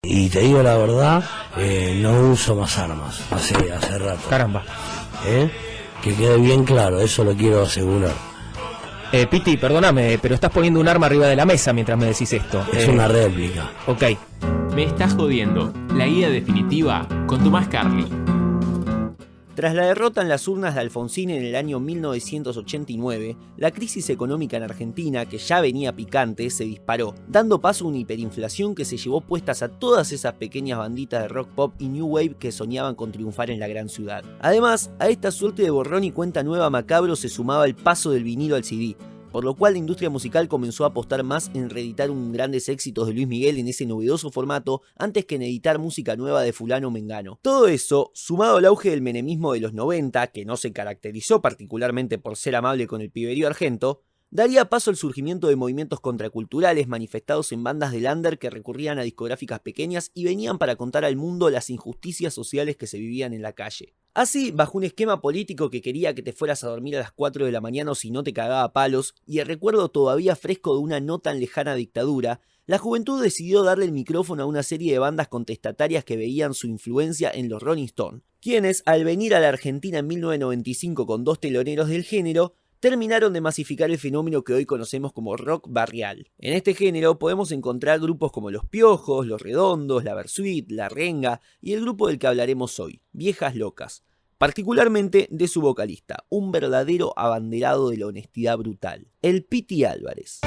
Y te digo la verdad, no uso más armas, hace rato. Caramba. Que quede bien claro, eso lo quiero asegurar. Piti, perdóname, pero estás poniendo un arma arriba de la mesa mientras me decís esto. Es una réplica. Ok. Me estás jodiendo. La guía definitiva con Tomás Carli. Tras la derrota en las urnas de Alfonsín en el año 1989, la crisis económica en Argentina, que ya venía picante, se disparó, dando paso a una hiperinflación que se llevó puestas a todas esas pequeñas banditas de rock pop y new wave que soñaban con triunfar en la gran ciudad. Además, a esta suerte de borrón y cuenta nueva macabro se sumaba el paso del vinilo al CD, por lo cual la industria musical comenzó a apostar más en reeditar un grandes éxitos de Luis Miguel en ese novedoso formato antes que en editar música nueva de fulano o mengano. Todo eso, sumado al auge del menemismo de los 90, que no se caracterizó particularmente por ser amable con el piberío argento, daría paso al surgimiento de movimientos contraculturales manifestados en bandas de under que recurrían a discográficas pequeñas y venían para contar al mundo las injusticias sociales que se vivían en la calle. Así, bajo un esquema político que quería que te fueras a dormir a las 4 de la mañana o si no te cagaba a palos, y el recuerdo todavía fresco de una no tan lejana dictadura, la juventud decidió darle el micrófono a una serie de bandas contestatarias que veían su influencia en los Rolling Stones, quienes, al venir a la Argentina en 1995 con dos teloneros del género, terminaron de masificar el fenómeno que hoy conocemos como rock barrial. En este género podemos encontrar grupos como Los Piojos, Los Redondos, La Versuit, La Renga y el grupo del que hablaremos hoy, Viejas Locas, particularmente de su vocalista, un verdadero abanderado de la honestidad brutal, el Piti Álvarez.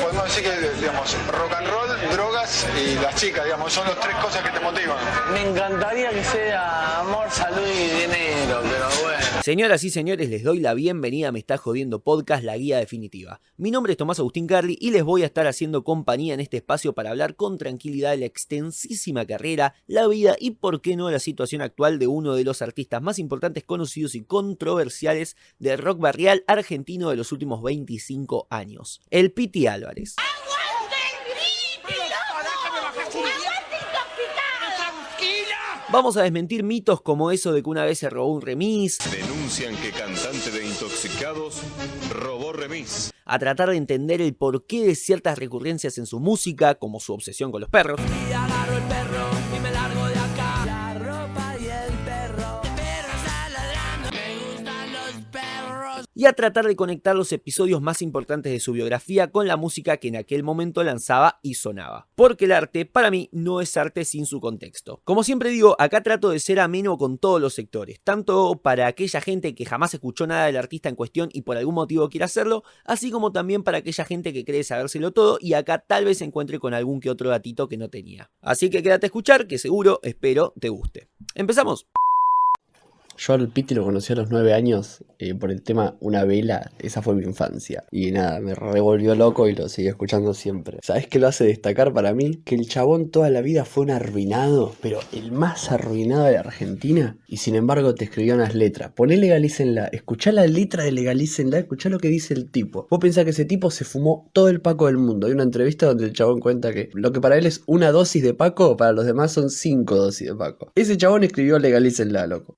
Podemos decir que, digamos, rock and roll, drogas y las chicas, digamos, son las tres cosas que te motivan. Me encantaría que sea amor, salud y dinero, pero bueno. Señoras y señores, les doy la bienvenida a Me Está Jodiendo Podcast, la guía definitiva. Mi nombre es Tomás Agustín Carli y les voy a estar haciendo compañía en este espacio para hablar con tranquilidad de la extensísima carrera, la vida y, por qué no, la situación actual de uno de los artistas más importantes, conocidos y controversiales de rock barrial argentino de los últimos 25 años, el Piti Álvarez. Vamos a desmentir mitos como eso de que una vez se robó un remis. Denuncian que cantante de Intoxicados robó remis. A tratar de entender el porqué de ciertas recurrencias en su música, como su obsesión con los perros. Y agarro el perro y me largo de acá. La ropa y el perro está ladrando. Me gustan los perros. Y a tratar de conectar los episodios más importantes de su biografía con la música que en aquel momento lanzaba y sonaba. Porque el arte, para mí, no es arte sin su contexto. Como siempre digo, acá trato de ser ameno con todos los sectores, tanto para aquella gente que jamás escuchó nada del artista en cuestión y por algún motivo quiere hacerlo, así como también para aquella gente que cree sabérselo todo y acá tal vez se encuentre con algún que otro datito que no tenía. Así que quédate a escuchar, que seguro, espero, te guste. ¡Empezamos! Yo al Piti lo conocí a los 9 años por el tema Una Vela, esa fue mi infancia. Y nada, me revolvió loco y lo seguí escuchando siempre. ¿Sabés qué lo hace destacar para mí? Que el chabón toda la vida fue un arruinado, pero el más arruinado de la Argentina. Y sin embargo te escribió unas letras. Poné Legalícenla, escuchá la letra de Legalícenla, escuchá lo que dice el tipo. Vos pensás que ese tipo se fumó todo el Paco del mundo. Hay una entrevista donde el chabón cuenta que lo que para él es una dosis de Paco, para los demás son 5 dosis de Paco. Ese chabón escribió Legalícenla, loco.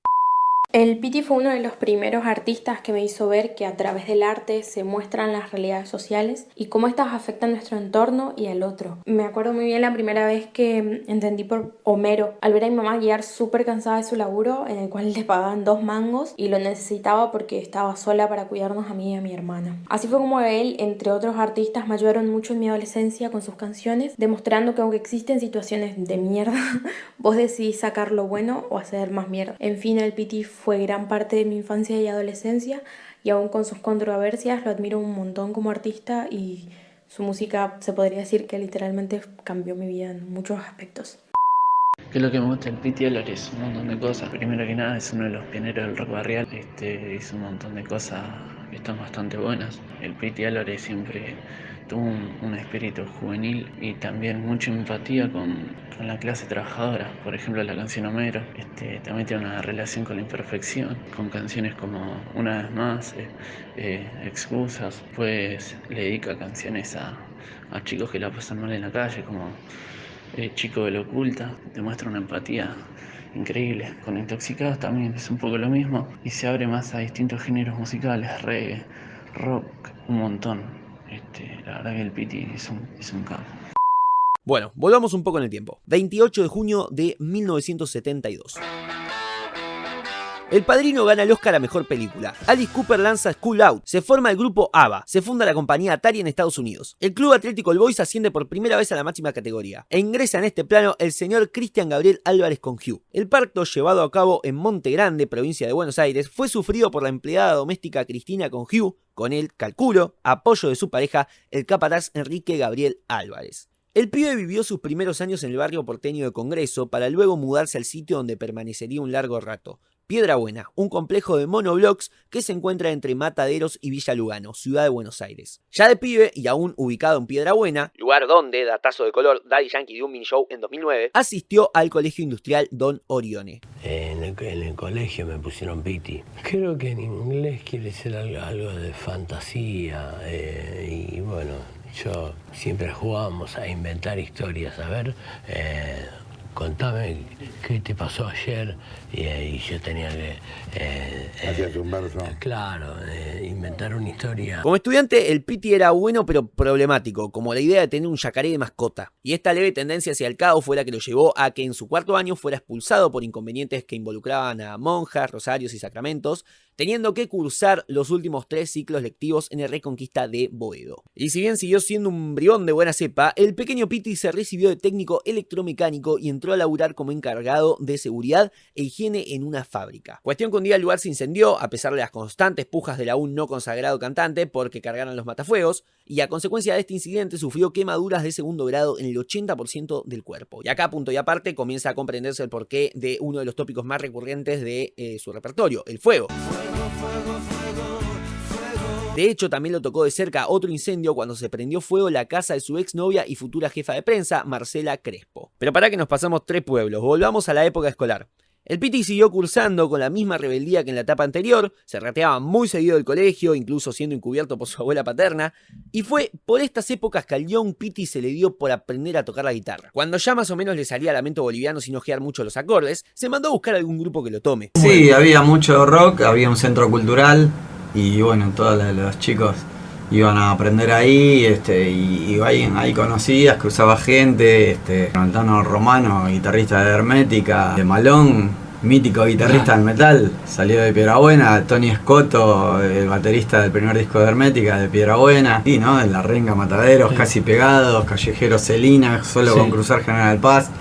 El Piti fue uno de los primeros artistas que me hizo ver que a través del arte se muestran las realidades sociales y cómo estas afectan nuestro entorno y al otro. Me acuerdo muy bien la primera vez que entendí por Homero, al ver a mi mamá llegar súper cansada de su laburo, en el cual le pagaban 2 mangos y lo necesitaba porque estaba sola para cuidarnos a mí y a mi hermana. Así fue como él, entre otros artistas, me ayudaron mucho en mi adolescencia con sus canciones, demostrando que aunque existen situaciones de mierda, vos decidís sacar lo bueno o hacer más mierda. En fin, el Piti fue gran parte de mi infancia y adolescencia y aún con sus controversias lo admiro un montón como artista y su música se podría decir que literalmente cambió mi vida en muchos aspectos. ¿Qué es lo que me gusta del Piti Álvarez? Un montón de cosas. Primero que nada es uno de los pioneros del rock barrial. Hizo un montón de cosas que están bastante buenas. El Piti Álvarez siempre tuvo un espíritu juvenil y también mucha empatía con la clase trabajadora. Por ejemplo, la canción Homero también tiene una relación con la imperfección, con canciones como Una vez más, Excusas. Pues le dedica canciones a chicos que la pasan mal en la calle, como Chico de lo Oculta. Demuestra una empatía increíble. Con Intoxicados también es un poco lo mismo y se abre más a distintos géneros musicales, reggae, rock, un montón. La verdad que el Piti es un capo. Bueno, volvamos un poco en el tiempo. 28 de junio de 1972. El Padrino gana el Oscar a Mejor Película. Alice Cooper lanza School Out. Se forma el grupo ABBA. Se funda la compañía Atari en Estados Unidos. El Club Atlético El Boys asciende por primera vez a la máxima categoría. E ingresa en este plano el señor Cristian Gabriel Álvarez con Hugh. El parto, llevado a cabo en Monte Grande, provincia de Buenos Aires, fue sufrido por la empleada doméstica Cristina con Hugh, con el, calculo, apoyo de su pareja, el capataz Enrique Gabriel Álvarez. El pibe vivió sus primeros años en el barrio porteño de Congreso para luego mudarse al sitio donde permanecería un largo rato. Piedra Buena, un complejo de monoblocks que se encuentra entre Mataderos y Villa Lugano, ciudad de Buenos Aires. Ya de pibe y aún ubicado en Piedra Buena, lugar donde, datazo de color, Daddy Yankee dio un mini show en 2009, asistió al Colegio Industrial Don Orione. En el colegio me pusieron Piti. Creo que en inglés quiere decir algo de fantasía y bueno, yo siempre jugábamos a inventar historias, a ver... contame qué te pasó ayer y yo tenía que hacías un verso. Claro, inventar una historia. Como estudiante el Piti era bueno pero problemático, como la idea de tener un yacaré de mascota, y esta leve tendencia hacia el caos fue la que lo llevó a que en su cuarto año fuera expulsado por inconvenientes que involucraban a monjas, rosarios y sacramentos, teniendo que cursar los últimos 3 ciclos lectivos en el Reconquista de Boedo. Y si bien siguió siendo un bribón de buena cepa, el pequeño Piti se recibió de técnico electromecánico y entró a laburar como encargado de seguridad e higiene en una fábrica. Cuestión que un día el lugar se incendió, a pesar de las constantes pujas del aún no consagrado cantante porque cargaran los matafuegos, y a consecuencia de este incidente sufrió quemaduras de segundo grado en el 80% del cuerpo. Y acá, punto y aparte, comienza a comprenderse el porqué de uno de los tópicos más recurrentes de su repertorio, el fuego. De hecho, también lo tocó de cerca otro incendio cuando se prendió fuego la casa de su exnovia y futura jefa de prensa, Marcela Crespo. Pero para que nos pasamos 3 pueblos, volvamos a la época escolar. El Piti siguió cursando con la misma rebeldía que en la etapa anterior, se rateaba muy seguido del colegio, incluso siendo encubierto por su abuela paterna, y fue por estas épocas que al young Piti se le dio por aprender a tocar la guitarra. Cuando ya más o menos le salía Lamento Boliviano sin ojear mucho los acordes, se mandó a buscar algún grupo que lo tome. Sí, había mucho rock, había un centro cultural, y bueno, todos los chicos iban a aprender ahí, y ahí conocidas, cruzaba gente, Antano Romano, guitarrista de Hermética, de Malón, mítico guitarrista del metal, salió de Piedra Buena, Tony Escoto, el baterista del primer disco de Hermética, de Piedra Buena, y ¿no? En La Renga, Mataderos, Casi Pegados, Callejeros Celina, solo con cruzar General Paz.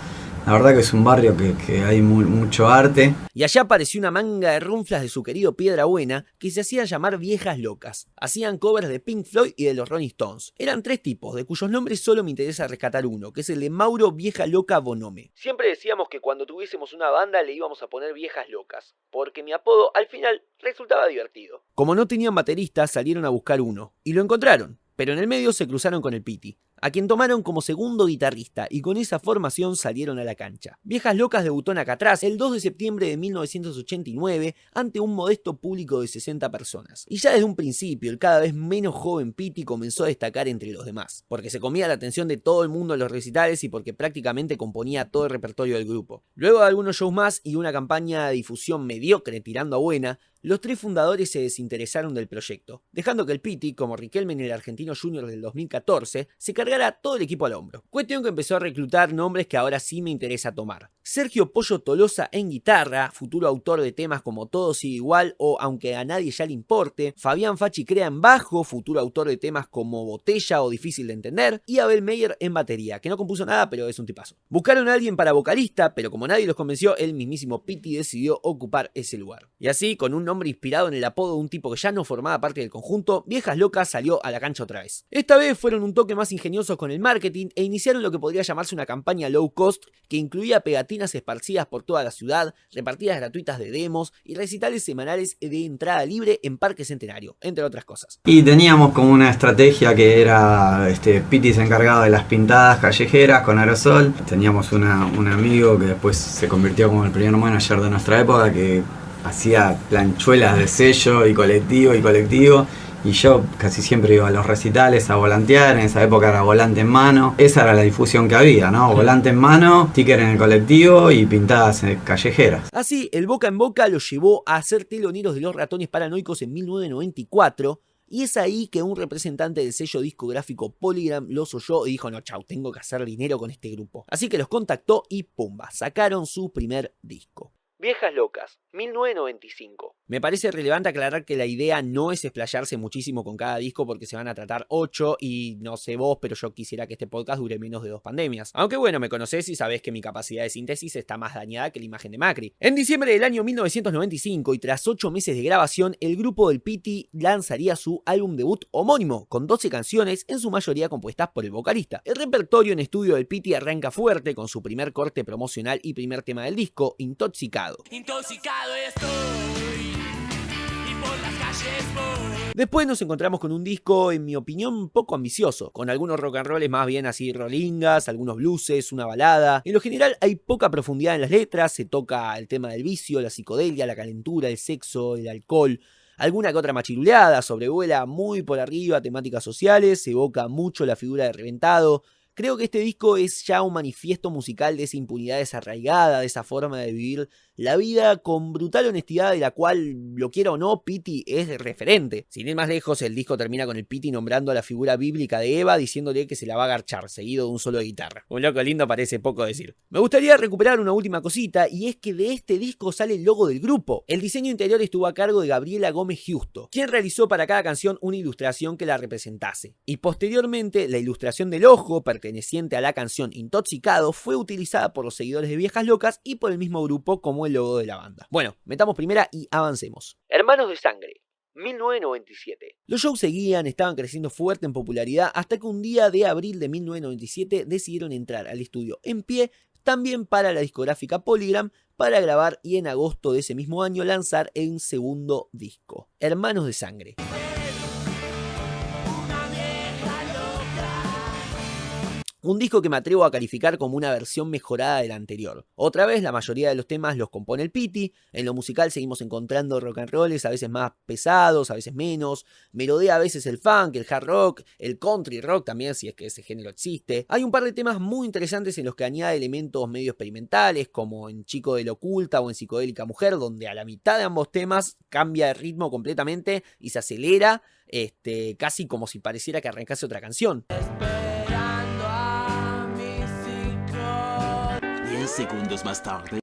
La verdad que es un barrio que hay mucho arte. Y allá apareció una manga de runflas de su querido Piedra Buena que se hacía llamar Viejas Locas. Hacían covers de Pink Floyd y de los Rolling Stones. Eran 3 tipos, de cuyos nombres solo me interesa rescatar uno, que es el de Mauro Vieja Loca Bonome. Siempre decíamos que cuando tuviésemos una banda le íbamos a poner Viejas Locas, porque mi apodo al final resultaba divertido. Como no tenían baterista, salieron a buscar uno, y lo encontraron. Pero en el medio se cruzaron con el Piti, a quien tomaron como segundo guitarrista y con esa formación salieron a la cancha. Viejas Locas debutó en Alcatraz el 2 de septiembre de 1989 ante un modesto público de 60 personas. Y ya desde un principio el cada vez menos joven Piti comenzó a destacar entre los demás, porque se comía la atención de todo el mundo en los recitales y porque prácticamente componía todo el repertorio del grupo. Luego de algunos shows más y una campaña de difusión mediocre tirando a buena, los 3 fundadores se desinteresaron del proyecto, dejando que el Piti, como Riquelme en el Argentino Junior del 2014, se cargara todo el equipo al hombro. Cuestión que empezó a reclutar nombres que ahora sí me interesa tomar. Sergio Pollo Tolosa en guitarra, futuro autor de temas como Todo sigue igual o Aunque a nadie ya le importe. Fabián Fachi Crea en bajo, futuro autor de temas como Botella o Difícil de entender. Y Abel Meyer en batería, que no compuso nada pero es un tipazo. Buscaron a alguien para vocalista, pero como nadie los convenció, el mismísimo Piti decidió ocupar ese lugar. Y así, con un nombre inspirado en el apodo de un tipo que ya no formaba parte del conjunto, Viejas Locas salió a la cancha otra vez. Esta vez fueron un toque más ingeniosos con el marketing e iniciaron lo que podría llamarse una campaña low cost que incluía pegatinas esparcidas por toda la ciudad, repartidas gratuitas de demos y recitales semanales de entrada libre en Parque Centenario, entre otras cosas. Y teníamos como una estrategia que era, Piti se encargaba de las pintadas callejeras con aerosol. Teníamos un amigo que después se convirtió como el primer manager de nuestra época, que hacía planchuelas de sello y colectivo. Y yo casi siempre iba a los recitales a volantear, en esa época era volante en mano. Esa era la difusión que había, ¿no? Volante en mano, sticker en el colectivo y pintadas callejeras. Así, el boca en boca lo llevó a ser teloneros de Los Ratones Paranoicos en 1994, Y es ahí que un representante del sello discográfico Polygram los oyó y dijo: no, chau, tengo que hacer dinero con este grupo. Así que los contactó y pumba, sacaron su primer disco. Viejas Locas, 1995. Me parece relevante aclarar que la idea no es explayarse muchísimo con cada disco porque se van a tratar 8 y no sé vos, pero yo quisiera que este podcast dure menos de 2 pandemias. Aunque bueno, me conocés y sabés que mi capacidad de síntesis está más dañada que la imagen de Macri. En diciembre del año 1995 y tras 8 meses de grabación, el grupo del Piti lanzaría su álbum debut homónimo, con 12 canciones, en su mayoría compuestas por el vocalista. El repertorio en estudio del Piti arranca fuerte con su primer corte promocional y primer tema del disco, Intoxicado. Intoxicado estoy y por las calles voy. Después nos encontramos con un disco, en mi opinión, poco ambicioso, con algunos rock and rolls más bien así rolingas, algunos blueses, una balada. En lo general hay poca profundidad en las letras, se toca el tema del vicio, la psicodelia, la calentura, el sexo, el alcohol, alguna que otra machiruleada, sobrevuela muy por arriba temáticas sociales, se evoca mucho la figura de Reventado. Creo que este disco es ya un manifiesto musical de esa impunidad desarraigada, de esa forma de vivir la vida con brutal honestidad de la cual, lo quiera o no, Piti es referente. Sin ir más lejos, el disco termina con el Piti nombrando a la figura bíblica de Eva, diciéndole que se la va a garchar, seguido de un solo de guitarra. Un loco lindo parece poco decir. Me gustaría recuperar una última cosita, y es que de este disco sale el logo del grupo. El diseño interior estuvo a cargo de Gabriela Gómez Justo, quien realizó para cada canción una ilustración que la representase. Y posteriormente, la ilustración del ojo, perteneciente a la canción Intoxicado, fue utilizada por los seguidores de Viejas Locas y por el mismo grupo como el logo de la banda. Bueno, metamos primera y avancemos. Hermanos de Sangre, 1997. Los shows seguían, estaban creciendo fuerte en popularidad, hasta que un día de abril de 1997 decidieron entrar al estudio en pie, también para la discográfica Polygram, para grabar y en agosto de ese mismo año lanzar el segundo disco, Hermanos de Sangre. Un disco que me atrevo a calificar como una versión mejorada del anterior. Otra vez, la mayoría de los temas los compone el Piti. En lo musical seguimos encontrando rock and rolls, a veces más pesados, a veces menos. Melodea a veces el funk, el hard rock, el country rock también, si es que ese género existe. Hay un par de temas muy interesantes en los que añade elementos medio experimentales, como en Chico de la Oculta o en Psicodélica Mujer, donde a la mitad de ambos temas cambia de ritmo completamente y se acelera, casi como si pareciera que arrancase otra canción. 10 segundos más tarde.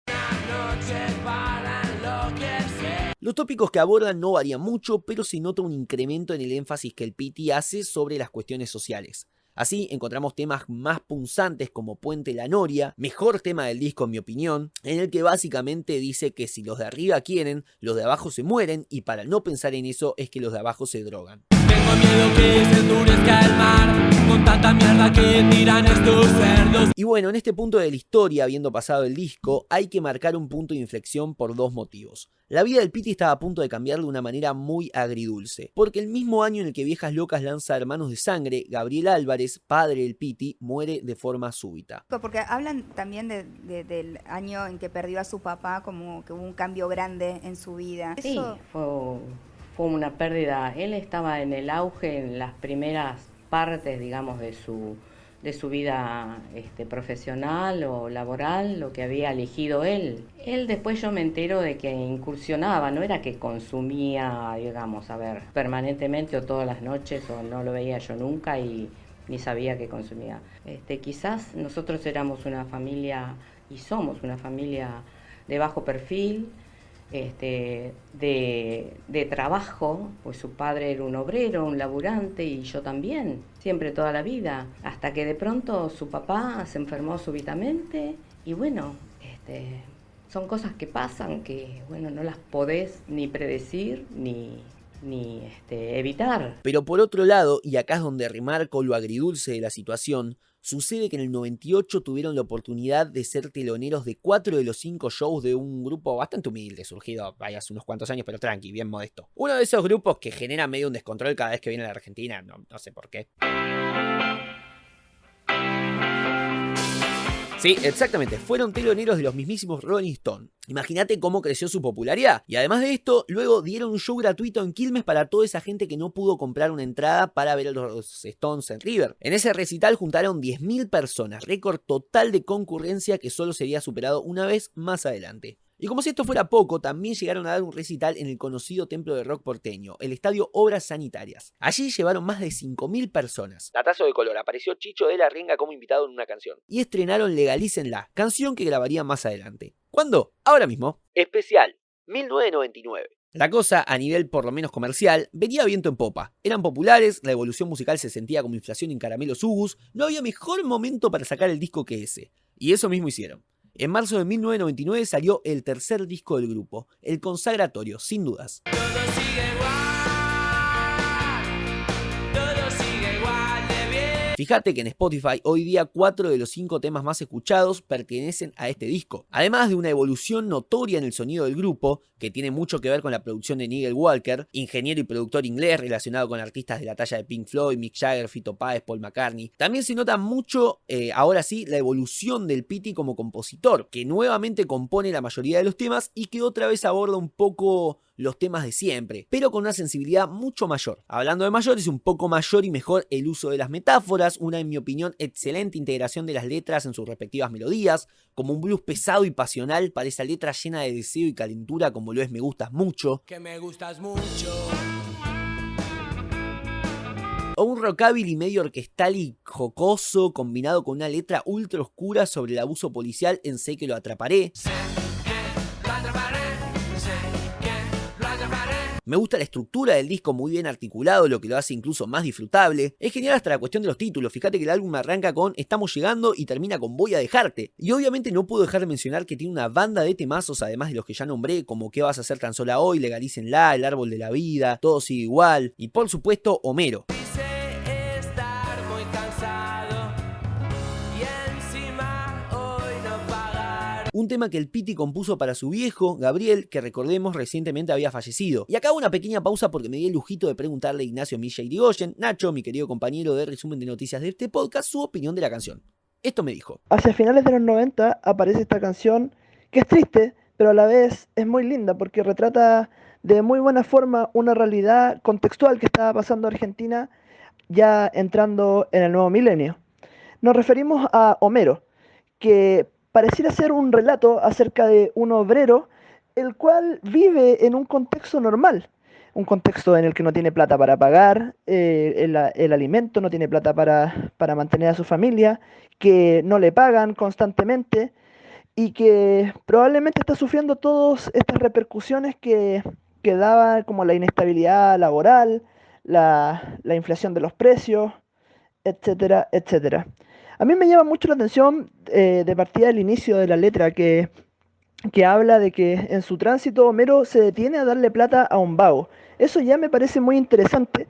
Los tópicos que abordan no varían mucho, pero se nota un incremento en el énfasis que el Piti hace sobre las cuestiones sociales. Así encontramos temas más punzantes como Puente La Noria, mejor tema del disco en mi opinión, en el que básicamente dice que si los de arriba quieren, los de abajo se mueren, y para no pensar en eso es que los de abajo se drogan. Tengo miedo que se endurezca el mar con tanta mierda que tiran estos cerdos. Y bueno, en este punto de la historia, habiendo pasado el disco, hay que marcar un punto de inflexión por dos motivos. La vida del Piti estaba a punto de cambiar de una manera muy agridulce, porque el mismo año en el que Viejas Locas lanza Hermanos de Sangre, Gabriel Álvarez, padre del Piti, muere de forma súbita. Porque hablan también del año en que perdió a su papá, como que hubo un cambio grande en su vida. Sí, fue una pérdida. Él estaba en el auge, en las primeras partes, digamos, de su vida profesional o laboral, lo que había elegido él. Él después yo me entero de que incursionaba, no era que consumía, digamos, permanentemente o todas las noches, o no lo veía yo nunca y ni sabía que consumía. Quizás nosotros éramos una familia, y somos una familia de bajo perfil, de trabajo, pues su padre era un obrero, un laburante, y yo también, siempre toda la vida, hasta que de pronto su papá se enfermó súbitamente, y bueno, son cosas que pasan, que bueno, no las podés ni predecir, ni evitar. Pero por otro lado, y acá es donde remarco lo agridulce de la situación, sucede que en el 98 tuvieron la oportunidad de ser teloneros de 4 de los 5 shows de un grupo bastante humilde, surgido hace unos cuantos años, pero tranqui, bien modesto. Uno de esos grupos que genera medio un descontrol cada vez que viene a la Argentina, no sé por qué. Sí, exactamente, fueron teloneros de los mismísimos Rolling Stones. Imagínate cómo creció su popularidad. Y además de esto, luego dieron un show gratuito en Quilmes para toda esa gente que no pudo comprar una entrada para ver a los Stones en River. En ese recital juntaron 10.000 personas, récord total de concurrencia que solo sería superado una vez más adelante. Y como si esto fuera poco, también llegaron a dar un recital en el conocido templo de rock porteño, el estadio Obras Sanitarias. Allí llevaron más de 5.000 personas. Datazo de color, apareció Chicho de la Renga como invitado en una canción. Y estrenaron Legalícenla, canción que grabarían más adelante. ¿Cuándo? Ahora mismo. Especial, 1999. La cosa, a nivel por lo menos comercial, venía viento en popa. Eran populares, la evolución musical se sentía como inflación en caramelos Ugus, no había mejor momento para sacar el disco que ese. Y eso mismo hicieron. En marzo de 1999 salió el tercer disco del grupo, el consagratorio, sin dudas. Fíjate que en Spotify hoy día 4 de los 5 temas más escuchados pertenecen a este disco. Además de una evolución notoria en el sonido del grupo, que tiene mucho que ver con la producción de Nigel Walker, ingeniero y productor inglés relacionado con artistas de la talla de Pink Floyd, Mick Jagger, Fito Páez, Paul McCartney. También se nota mucho, ahora sí, la evolución del Pity como compositor, que nuevamente compone la mayoría de los temas y que otra vez aborda un poco los temas de siempre, pero con una sensibilidad mucho mayor. Hablando de mayor, es un poco mayor y mejor el uso de las metáforas, una en mi opinión excelente integración de las letras en sus respectivas melodías, como un blues pesado y pasional para esa letra llena de deseo y calentura como lo es Me Gustas Mucho. Que me gustas mucho. O un rockabilly medio orquestal y jocoso combinado con una letra ultra oscura sobre el abuso policial en Sé que lo atraparé. Me gusta la estructura del disco muy bien articulado, lo que lo hace incluso más disfrutable. Es genial hasta la cuestión de los títulos, fíjate que el álbum arranca con Estamos llegando y termina con Voy a dejarte. Y obviamente no puedo dejar de mencionar que tiene una banda de temazos, además de los que ya nombré, como ¿Qué vas a hacer tan sola hoy?, Legalícenla, El árbol de la vida, Todo sigue igual, y por supuesto Homero. Un tema que el Pity compuso para su viejo, Gabriel, que recordemos recientemente había fallecido. Y acá hago una pequeña pausa porque me di el lujito de preguntarle a Ignacio Milla Irigoyen, Nacho, mi querido compañero de resumen de noticias de este podcast, su opinión de la canción. Esto me dijo. Hacia finales de los 90 aparece esta canción que es triste, pero a la vez es muy linda porque retrata de muy buena forma una realidad contextual que estaba pasando Argentina ya entrando en el nuevo milenio. Nos referimos a Homero, que pareciera ser un relato acerca de un obrero el cual vive en un contexto normal, un contexto en el que no tiene plata para pagar el alimento, no tiene plata para mantener a su familia, que no le pagan constantemente y que probablemente está sufriendo todas estas repercusiones que daban como la inestabilidad laboral, la inflación de los precios, etcétera, etcétera. A mí me llama mucho la atención de partida el inicio de la letra que habla de que en su tránsito Homero se detiene a darle plata a un vago. Eso ya me parece muy interesante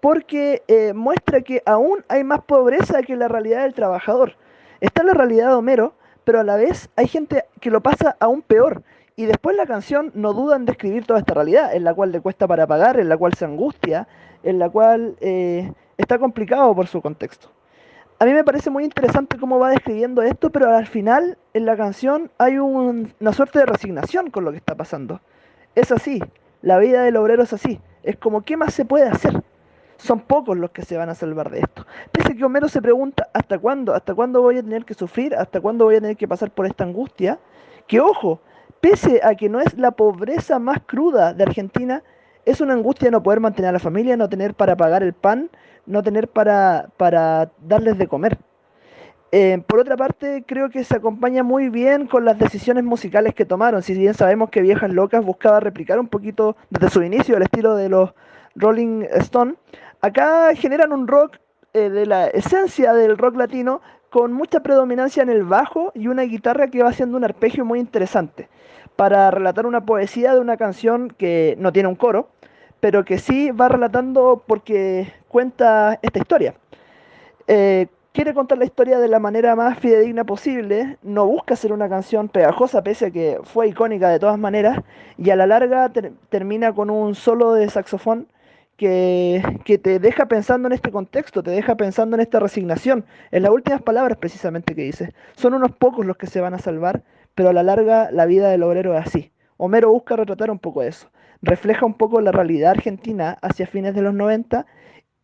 porque muestra que aún hay más pobreza que la realidad del trabajador. Está la realidad de Homero, pero a la vez hay gente que lo pasa aún peor. Y después la canción no duda en describir toda esta realidad, en la cual le cuesta para pagar, en la cual se angustia, en la cual está complicado por su contexto. A mí me parece muy interesante cómo va describiendo esto, pero al final en la canción hay una suerte de resignación con lo que está pasando. Es así, la vida del obrero es así, es como ¿qué más se puede hacer? Son pocos los que se van a salvar de esto. Pese a que Homero se pregunta ¿hasta cuándo voy a tener que sufrir? ¿Hasta cuándo voy a tener que pasar por esta angustia? Que ojo, pese a que no es la pobreza más cruda de Argentina, es una angustia no poder mantener a la familia, no tener para pagar el pan, no tener para darles de comer. Por otra parte, creo que se acompaña muy bien con las decisiones musicales que tomaron. Si bien sabemos que Viejas Locas buscaba replicar un poquito desde su inicio el estilo de los Rolling Stones, acá generan un rock de la esencia del rock latino con mucha predominancia en el bajo y una guitarra que va haciendo un arpegio muy interesante para relatar una poesía de una canción que no tiene un coro, pero que sí va relatando porque cuenta esta historia. Quiere contar la historia de la manera más fidedigna posible, no busca hacer una canción pegajosa, pese a que fue icónica de todas maneras, y a la larga termina con un solo de saxofón que te deja pensando en este contexto, te deja pensando en esta resignación, en las últimas palabras precisamente que dice. Son unos pocos los que se van a salvar, pero a la larga la vida del obrero es así. Homero busca retratar un poco eso. Refleja un poco la realidad argentina hacia fines de los 90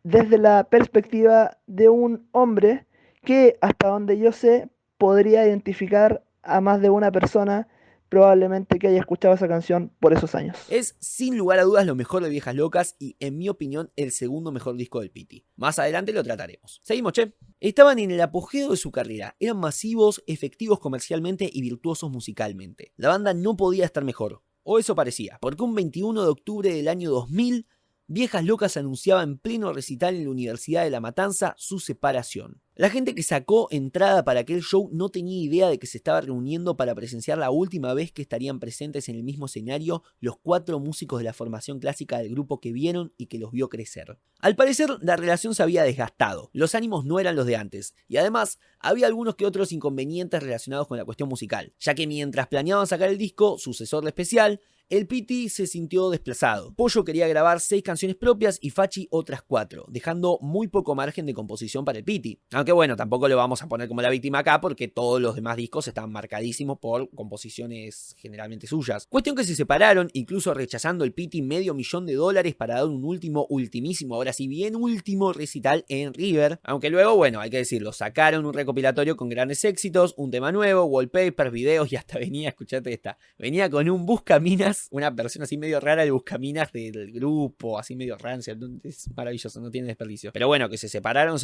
desde la perspectiva de un hombre que, hasta donde yo sé, podría identificar a más de una persona probablemente que haya escuchado esa canción por esos años. Es sin lugar a dudas lo mejor de Viejas Locas y en mi opinión el segundo mejor disco del Piti. Más adelante lo trataremos. Seguimos, che. Estaban en el apogeo de su carrera, eran masivos, efectivos comercialmente y virtuosos musicalmente. La banda no podía estar mejor, o eso parecía, porque un 21 de octubre del año 2000, Viejas Locas anunciaba en pleno recital en la Universidad de La Matanza su separación. La gente que sacó entrada para aquel show no tenía idea de que se estaba reuniendo para presenciar la última vez que estarían presentes en el mismo escenario los 4 músicos de la formación clásica del grupo que vieron y que los vio crecer. Al parecer, la relación se había desgastado, los ánimos no eran los de antes, y además había algunos que otros inconvenientes relacionados con la cuestión musical, ya que mientras planeaban sacar el disco, Sucesor de Especial, el Piti se sintió desplazado. Pollo quería grabar 6 canciones propias y Fachi otras 4, dejando muy poco margen de composición para el Piti. Aunque bueno, tampoco lo vamos a poner como la víctima acá porque todos los demás discos estaban marcadísimos por composiciones generalmente suyas. Cuestión que se separaron, incluso rechazando el Piti $500,000 para dar un ultimísimo, ahora sí bien último recital en River. Aunque luego, bueno, hay que decirlo, sacaron un recopilatorio con grandes éxitos, un tema nuevo, wallpapers, videos y hasta escuchate esta, venía con un buscaminas, una versión así medio rara de buscaminas del grupo, así medio rancia, es maravilloso, no tiene desperdicio. Pero bueno, que se separaron.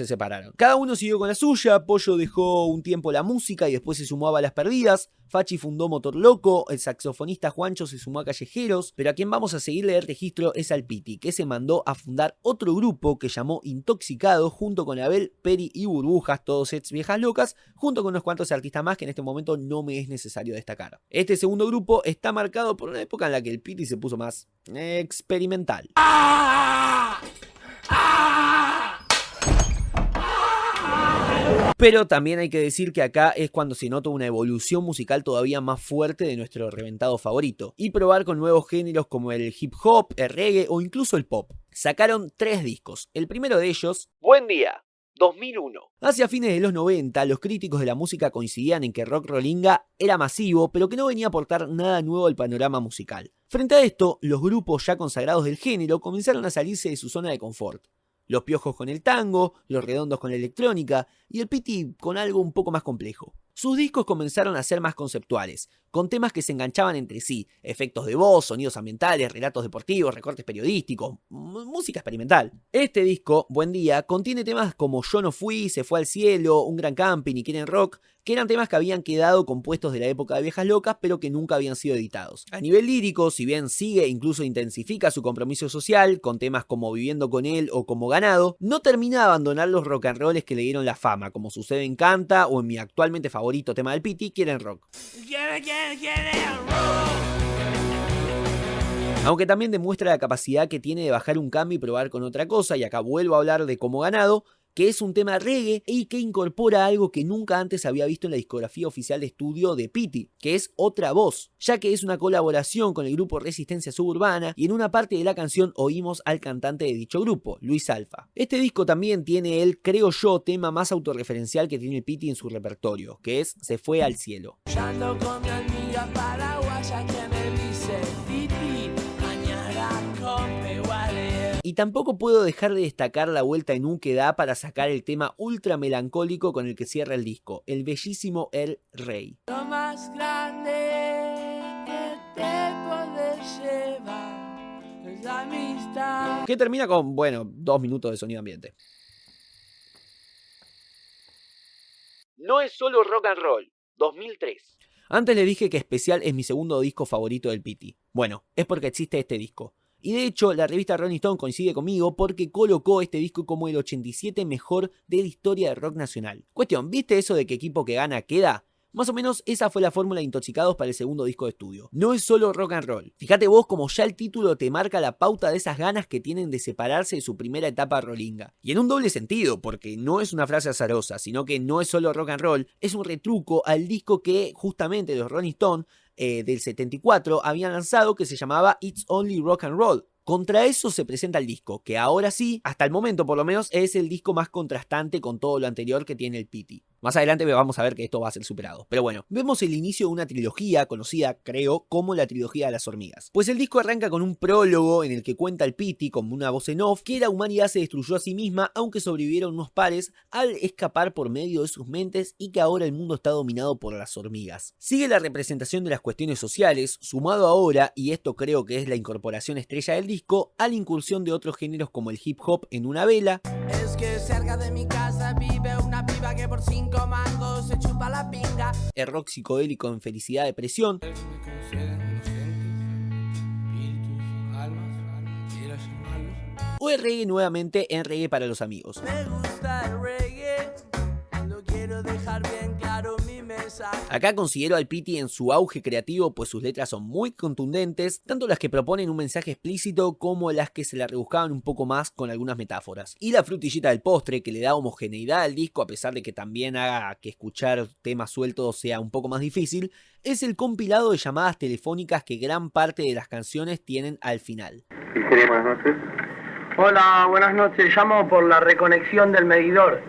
Cada uno siguió con la suya, Pollo dejó un tiempo la música y después se sumó a Balas Perdidas, Fachi fundó Motor Loco, el saxofonista Juancho se sumó a Callejeros, pero a quien vamos a seguirle el registro es al Piti, que se mandó a fundar otro grupo que llamó Intoxicado, junto con Abel, Peri y Burbujas, todos ex Viejas Locas, junto con unos cuantos artistas más que en este momento no me es necesario destacar. Este segundo grupo está marcado por una época en la que el Piti se puso más experimental. Pero también hay que decir que acá es cuando se nota una evolución musical todavía más fuerte de nuestro reventado favorito, y probar con nuevos géneros como el hip hop, el reggae o incluso el pop. Sacaron 3 discos, el primero de ellos, Buen Día, 2001. Hacia fines de los 90, los críticos de la música coincidían en que rock rolinga era masivo, pero que no venía a aportar nada nuevo al panorama musical. Frente a esto, los grupos ya consagrados del género comenzaron a salirse de su zona de confort. Los Piojos con el tango, Los Redondos con la electrónica y el Piti con algo un poco más complejo. Sus discos comenzaron a ser más conceptuales, con temas que se enganchaban entre sí, efectos de voz, sonidos ambientales, relatos deportivos, recortes periodísticos, música experimental. Este disco, Buen Día, contiene temas como Yo no fui, Se fue al cielo, Un gran camping y Quieren rock, que eran temas que habían quedado compuestos de la época de Viejas Locas, pero que nunca habían sido editados. A nivel lírico, si bien sigue e incluso intensifica su compromiso social, con temas como Viviendo con él o Como ganado, no termina de abandonar los rock and rolls que le dieron la fama, como sucede en Canta o en mi actualmente favorito tema del Piti, Quieren rock. Aunque también demuestra la capacidad que tiene de bajar un cambio y probar con otra cosa, y acá vuelvo a hablar de Como ganado, que es un tema reggae y que incorpora algo que nunca antes había visto en la discografía oficial de estudio de Piti, que es otra voz, ya que es una colaboración con el grupo Resistencia Suburbana y en una parte de la canción oímos al cantante de dicho grupo, Luis Alfa. Este disco también tiene el, creo yo, tema más autorreferencial que tiene Piti en su repertorio, que es Se fue al cielo. Ya ando con mi amiga paraguaya que me dice Titi, mañana come guardia. Y tampoco puedo dejar de destacar la vuelta en U que da para sacar el tema ultra melancólico con el que cierra el disco, el bellísimo El Rey. Lo más grande que te podés llevar es la amistad. Que termina con, bueno, 2 minutos de sonido ambiente. No es solo rock and roll, 2003. Antes le dije que Especial es mi segundo disco favorito del Piti. Bueno, es porque existe este disco. Y de hecho, la revista Rolling Stone coincide conmigo porque colocó este disco como el 87 mejor de la historia del rock nacional. Cuestión, ¿viste eso de que equipo que gana queda? Más o menos esa fue la fórmula de Intoxicados para el segundo disco de estudio. No es solo rock and roll. Fíjate vos como ya el título te marca la pauta de esas ganas que tienen de separarse de su primera etapa rolinga. Y en un doble sentido, porque no es una frase azarosa, sino que no es solo rock and roll, es un retruco al disco que justamente los Rolling Stone del 74 habían lanzado, que se llamaba It's Only Rock and Roll. Contra eso se presenta el disco, que ahora sí, hasta el momento por lo menos, es el disco más contrastante con todo lo anterior que tiene el Piti. Más adelante vamos a ver que esto va a ser superado. Pero bueno, vemos el inicio de una trilogía conocida, creo, como la trilogía de las hormigas. Pues el disco arranca con un prólogo en el que cuenta el Pity, como una voz en off, que la humanidad se destruyó a sí misma, aunque sobrevivieron unos pares al escapar por medio de sus mentes y que ahora el mundo está dominado por las hormigas. Sigue la representación de las cuestiones sociales, sumado ahora, y esto creo que es la incorporación estrella del disco, a la incursión de otros géneros como el hip hop en una vela. Es que cerca de mi casa vive una piba que por 5 mangos se chupa la pinga. El rock psicodélico en Felicidad Depresión. O el reggae nuevamente en Reggae para los Amigos. Me gusta el reggae, no quiero dejar bien claro mi mensaje. Acá considero al Pity en su auge creativo, pues sus letras son muy contundentes, tanto las que proponen un mensaje explícito como las que se la rebuscaban un poco más con algunas metáforas. Y la frutillita del postre, que le da homogeneidad al disco a pesar de que también haga que escuchar temas sueltos sea un poco más difícil, es el compilado de llamadas telefónicas que gran parte de las canciones tienen al final. Buenas noches. Hola, buenas noches. Llamo por la reconexión del medidor,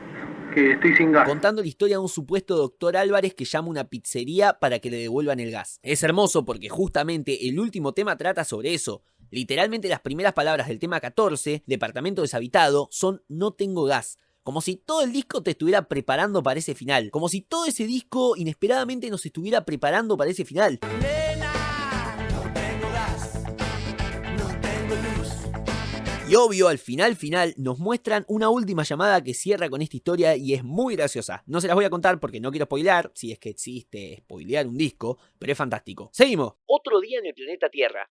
que estoy sin gas. Contando la historia de un supuesto doctor Álvarez que llama a una pizzería para que le devuelvan el gas. Es hermoso porque justamente el último tema trata sobre eso. Literalmente las primeras palabras del tema 14, Departamento Deshabitado, son "no tengo gas". Como si todo el disco te estuviera preparando para ese final. Como si todo ese disco inesperadamente nos estuviera preparando para ese final. Y obvio, al final nos muestran una última llamada que cierra con esta historia y es muy graciosa. No se las voy a contar porque no quiero spoilear, si es que existe spoilear un disco, pero es fantástico. Seguimos. Otro día en el planeta Tierra.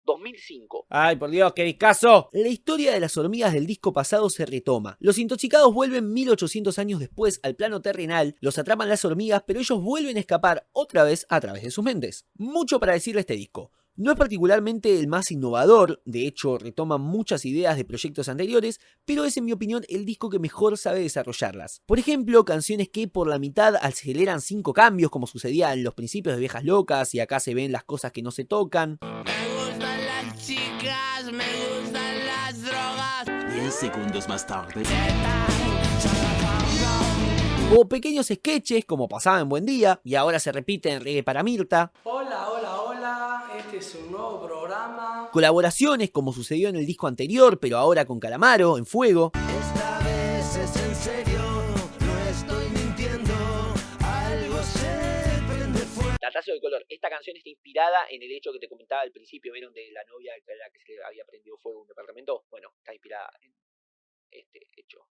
2005. Ay, por Dios, qué discazo. La historia de las hormigas del disco pasado se retoma. Los intoxicados vuelven 1800 años después al plano terrenal, los atrapan las hormigas, pero ellos vuelven a escapar otra vez a través de sus mentes. Mucho para decirle a este disco. No es particularmente el más innovador, de hecho retoma muchas ideas de proyectos anteriores, pero es en mi opinión el disco que mejor sabe desarrollarlas. Por ejemplo, canciones que por la mitad aceleran 5 cambios como sucedía en los principios de Viejas Locas y acá se ven las cosas que no se tocan. Me gustan las chicas, me gustan las drogas. 10 segundos más tarde. O pequeños sketches como pasaba en Buen Día y ahora se repite en Reggae para Mirta. Hola, hola, hola, este es un nuevo programa. Colaboraciones como sucedió en el disco anterior, pero ahora con Calamaro, en Fuego. Esta vez es en serio, no estoy mintiendo, algo se prende fuego. Datazo de color. Esta canción está inspirada en el hecho que te comentaba al principio, ¿vieron? De la novia a la que se le había prendido fuego un departamento. Bueno, está inspirada en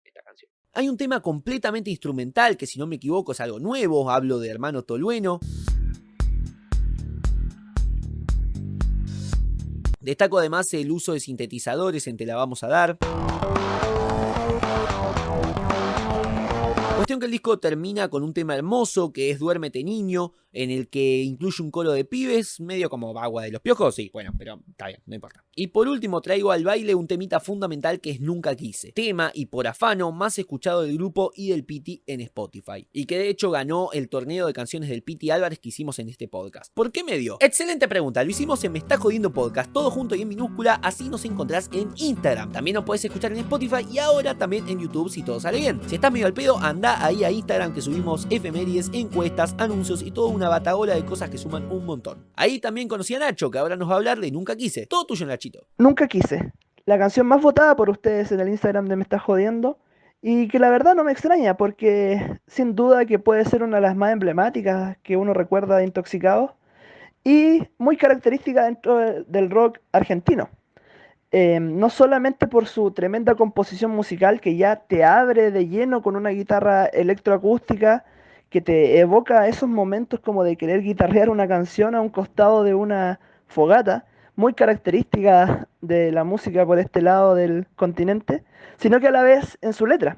esta canción. Hay un tema completamente instrumental que, si no me equivoco, es algo nuevo. Hablo de Hermano Tolueno. Destaco además el uso de sintetizadores en Te la vamos a dar. Cuestión que el disco termina con un tema hermoso que es Duérmete Niño, en el que incluye un coro de pibes, medio como Agua de los Piojos, sí, bueno, pero está bien, no importa. Y por último traigo al baile un temita fundamental que es Nunca Quise, tema y por afano más escuchado del grupo y del Pity en Spotify, y que de hecho ganó el torneo de canciones del Pity Álvarez que hicimos en este podcast. ¿Por qué me dio? Excelente pregunta, lo hicimos en Me Está Jodiendo Podcast, todo junto y en minúscula, así nos encontrás en Instagram. También nos podés escuchar en Spotify y ahora también en YouTube si todo sale bien. Si estás medio al pedo, anda ahí a Instagram que subimos efemérides, encuestas, anuncios y toda una batahola de cosas que suman un montón. Ahí también conocí a Nacho, que ahora nos va a hablar de Nunca Quise. Todo tuyo, Nachito. Nunca Quise, la canción más votada por ustedes en el Instagram de Me Está Jodiendo, y que la verdad no me extraña porque sin duda que puede ser una de las más emblemáticas que uno recuerda de Intoxicados y muy característica dentro del rock argentino. No solamente por su tremenda composición musical que ya te abre de lleno con una guitarra electroacústica que te evoca esos momentos como de querer guitarrear una canción a un costado de una fogata, muy característica de la música por este lado del continente, sino que a la vez en su letra.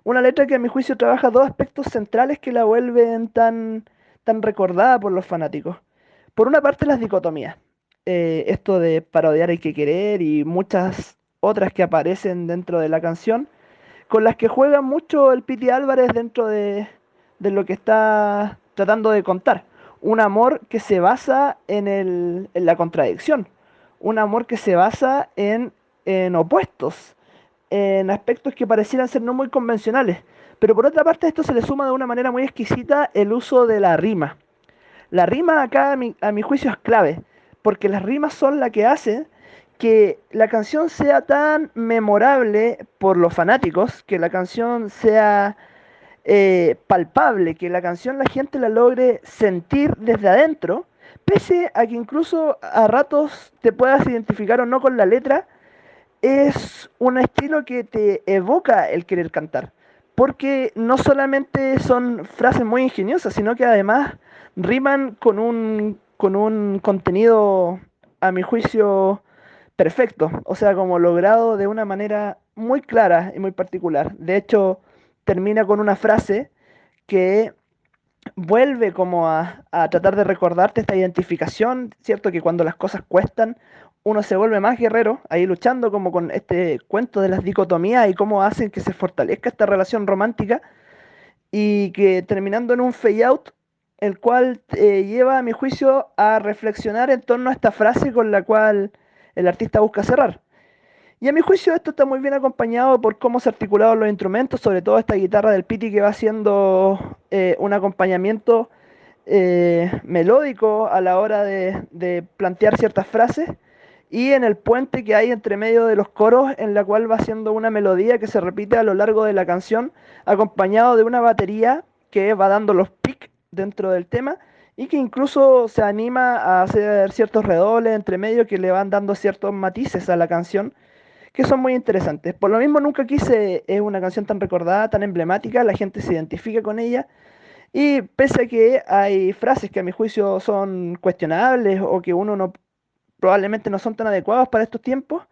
Una letra que a mi juicio trabaja dos aspectos centrales que la vuelven tan recordada por los fanáticos. Por una parte las dicotomías. Esto de parodiar hay que querer y muchas otras que aparecen dentro de la canción, con las que juega mucho el Pity Álvarez dentro de lo que está tratando de contar. Un amor que se basa en la contradicción, un amor que se basa en opuestos, en aspectos que parecieran ser no muy convencionales, Pero por otra parte a esto se le suma de una manera muy exquisita el uso de la rima. La rima acá a mi juicio es clave, porque las rimas son las que hacen que la canción sea tan memorable por los fanáticos, que la canción sea palpable, que la canción la gente la logre sentir desde adentro, pese a que incluso a ratos te puedas identificar o no con la letra, es un estilo que te evoca el querer cantar, porque no solamente son frases muy ingeniosas, sino que además riman con un contenido, a mi juicio, perfecto, o sea, como logrado de una manera muy clara y muy particular. De hecho, termina con una frase que vuelve como a tratar de recordarte esta identificación, ¿cierto? Que cuando las cosas cuestan, uno se vuelve más guerrero, ahí luchando como con este cuento de las dicotomías y cómo hacen que se fortalezca esta relación romántica, y que terminando en un fade out, el cual lleva, a mi juicio, a reflexionar en torno a esta frase con la cual el artista busca cerrar. Y a mi juicio esto está muy bien acompañado por cómo se articularon los instrumentos, sobre todo esta guitarra del Pity que va haciendo un acompañamiento melódico a la hora de plantear ciertas frases, y en el puente que hay entre medio de los coros, en la cual va haciendo una melodía que se repite a lo largo de la canción, acompañado de una batería que va dando los pics dentro del tema, y que incluso se anima a hacer ciertos redobles entre medio que le van dando ciertos matices a la canción, que son muy interesantes. Por lo mismo Nunca Quise es una canción tan recordada, tan emblemática, la gente se identifica con ella, y pese a que hay frases que a mi juicio son cuestionables o que probablemente no son tan adecuadas para estos tiempos,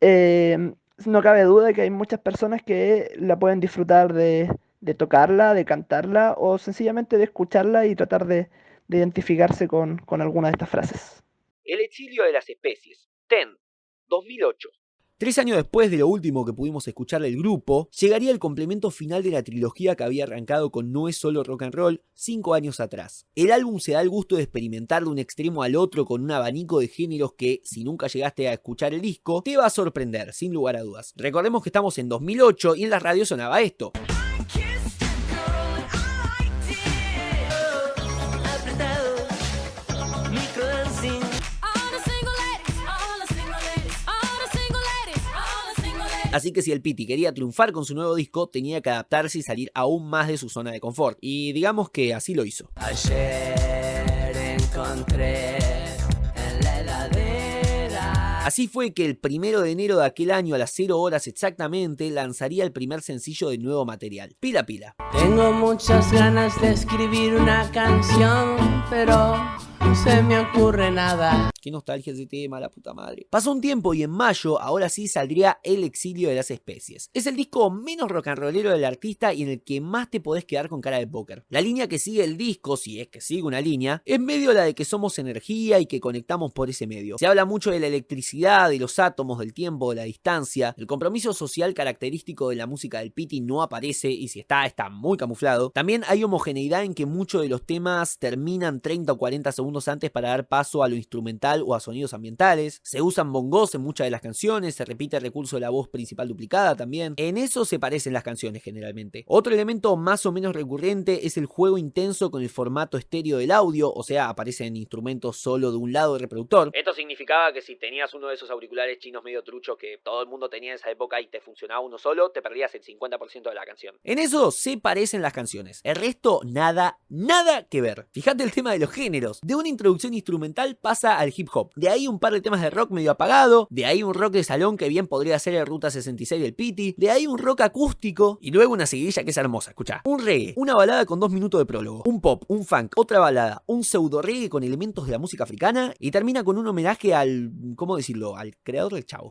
no cabe duda de que hay muchas personas que la pueden disfrutar de tocarla, de cantarla o sencillamente de escucharla y tratar de identificarse con alguna de estas frases. El exilio de las especies, Ten, 2008. 3 años después de lo último que pudimos escuchar del grupo, llegaría el complemento final de la trilogía que había arrancado con No es solo rock and roll 5 años atrás. El álbum se da el gusto de experimentar de un extremo al otro con un abanico de géneros que, si nunca llegaste a escuchar el disco, te va a sorprender, sin lugar a dudas. Recordemos que estamos en 2008 y en la radio sonaba esto. Así que si el Pity quería triunfar con su nuevo disco, tenía que adaptarse y salir aún más de su zona de confort. Y digamos que así lo hizo. Ayer encontré en la heladera. Así fue que el 1 de enero de aquel año, a las 0 horas exactamente, lanzaría el primer sencillo de nuevo material, Pila Pila. Tengo muchas ganas de escribir una canción, pero no se me ocurre nada. Qué nostalgia ese tema, la puta madre. Pasó un tiempo y en mayo, ahora sí, saldría El exilio de las especies. Es el disco menos rock and rollero del artista y en el que más te podés quedar con cara de póker. La línea que sigue el disco, si es que sigue una línea, es medio la de que somos energía y que conectamos por ese medio. Se habla mucho de la electricidad, de los átomos, del tiempo, de la distancia. El compromiso social característico de la música del Pity no aparece y si está muy camuflado. También hay homogeneidad en que muchos de los temas terminan 30 o 40 segundos antes para dar paso a lo instrumental o a sonidos ambientales. Se usan bongos en muchas de las canciones, se repite el recurso de la voz principal duplicada también. En eso se parecen las canciones generalmente. Otro elemento más o menos recurrente es el juego intenso con el formato estéreo del audio, o sea, aparecen instrumentos solo de un lado del reproductor. Esto significaba que si tenías uno de esos auriculares chinos medio truchos que todo el mundo tenía en esa época y te funcionaba uno solo, te perdías el 50% de la canción. En eso se parecen las canciones. El resto, nada que ver. Fíjate el tema de los géneros. De una introducción instrumental pasa al hip hop. De ahí un par de temas de rock medio apagado. De ahí un rock de salón que bien podría ser el Ruta 66 del Pity. De ahí un rock acústico. Y luego una seguidilla que es hermosa, escuchá. Un reggae, una balada con 2 minutos de prólogo. Un pop, un funk, otra balada. Un pseudo reggae con elementos de la música africana. Y termina con un homenaje al, ¿cómo decirlo? Al creador del Chavo.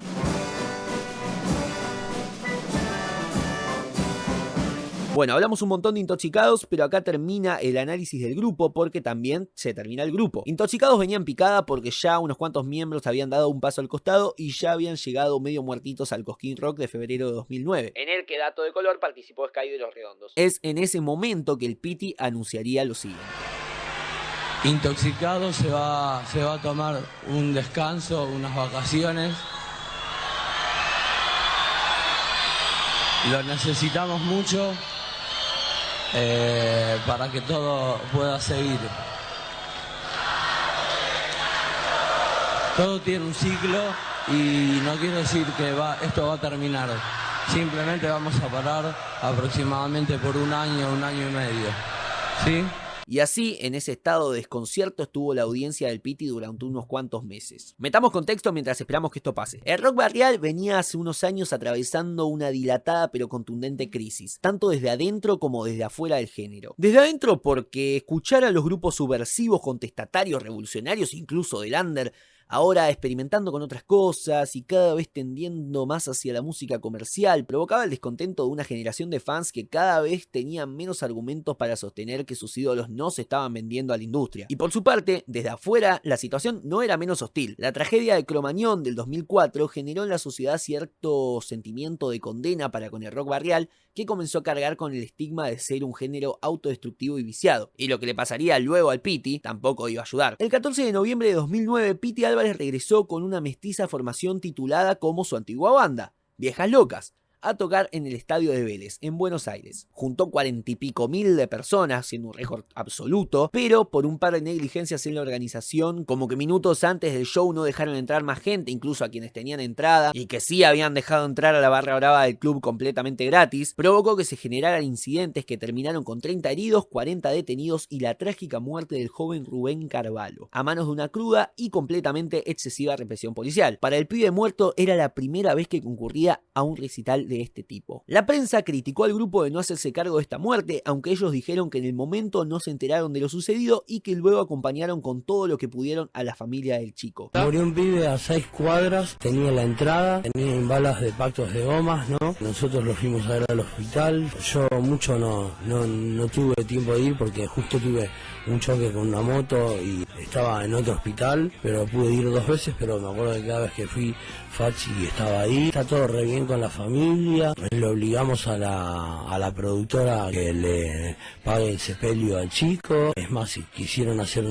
Bueno, hablamos un montón de Intoxicados, pero acá termina el análisis del grupo porque también se termina el grupo. Intoxicados venía en picada porque ya unos cuantos miembros habían dado un paso al costado y ya habían llegado medio muertitos al Cosquín Rock de febrero de 2009, en el que, dato de color, participó Sky de Los Redondos. Es en ese momento que el Pity anunciaría lo siguiente. Intoxicados se va a tomar un descanso, unas vacaciones. Lo necesitamos mucho. para que todo pueda seguir. Todo tiene un ciclo y no quiero decir que esto va a terminar. Simplemente vamos a parar aproximadamente por un año y medio. ¿Sí? Y así, en ese estado de desconcierto, estuvo la audiencia del Piti durante unos cuantos meses. Metamos contexto mientras esperamos que esto pase. El rock barrial venía hace unos años atravesando una dilatada pero contundente crisis, tanto desde adentro como desde afuera del género. Desde adentro porque escuchar a los grupos subversivos, contestatarios, revolucionarios, incluso del under, ahora experimentando con otras cosas y cada vez tendiendo más hacia la música comercial, provocaba el descontento de una generación de fans que cada vez tenían menos argumentos para sostener que sus ídolos no se estaban vendiendo a la industria. Y por su parte, desde afuera, la situación no era menos hostil. La tragedia de Cromañón del 2004 generó en la sociedad cierto sentimiento de condena para con el rock barrial, que comenzó a cargar con el estigma de ser un género autodestructivo y viciado. Y lo que le pasaría luego al Piti tampoco iba a ayudar. El 14 de noviembre de 2009, Piti Álvarez regresó con una mestiza formación titulada como su antigua banda, Viejas Locas, a tocar en el estadio de Vélez, en Buenos Aires. Juntó 40 y pico mil de personas, siendo un récord absoluto, pero por un par de negligencias en la organización, como que minutos antes del show no dejaron entrar más gente, incluso a quienes tenían entrada, y que sí habían dejado entrar a la barra brava del club completamente gratis, provocó que se generaran incidentes que terminaron con 30 heridos, 40 detenidos y la trágica muerte del joven Rubén Carvalho, a manos de una cruda y completamente excesiva represión policial. Para el pibe muerto era la primera vez que concurría a un recital de este tipo. La prensa criticó al grupo de no hacerse cargo de esta muerte, aunque ellos dijeron que en el momento no se enteraron de lo sucedido y que luego acompañaron con todo lo que pudieron a la familia del chico. Murió un pibe a 6 cuadras, tenía la entrada, tenía balas de pactos de gomas, ¿no? Nosotros lo fuimos a ver al hospital. Yo mucho no tuve tiempo de ir porque justo tuve un choque con una moto y estaba en otro hospital, pero pude ir 2 veces, pero me acuerdo que cada vez que fui, Fachi estaba ahí. Está todo re bien con la familia. Le obligamos a la productora que le pague el sepelio al chico. Es más, si quisieron hacer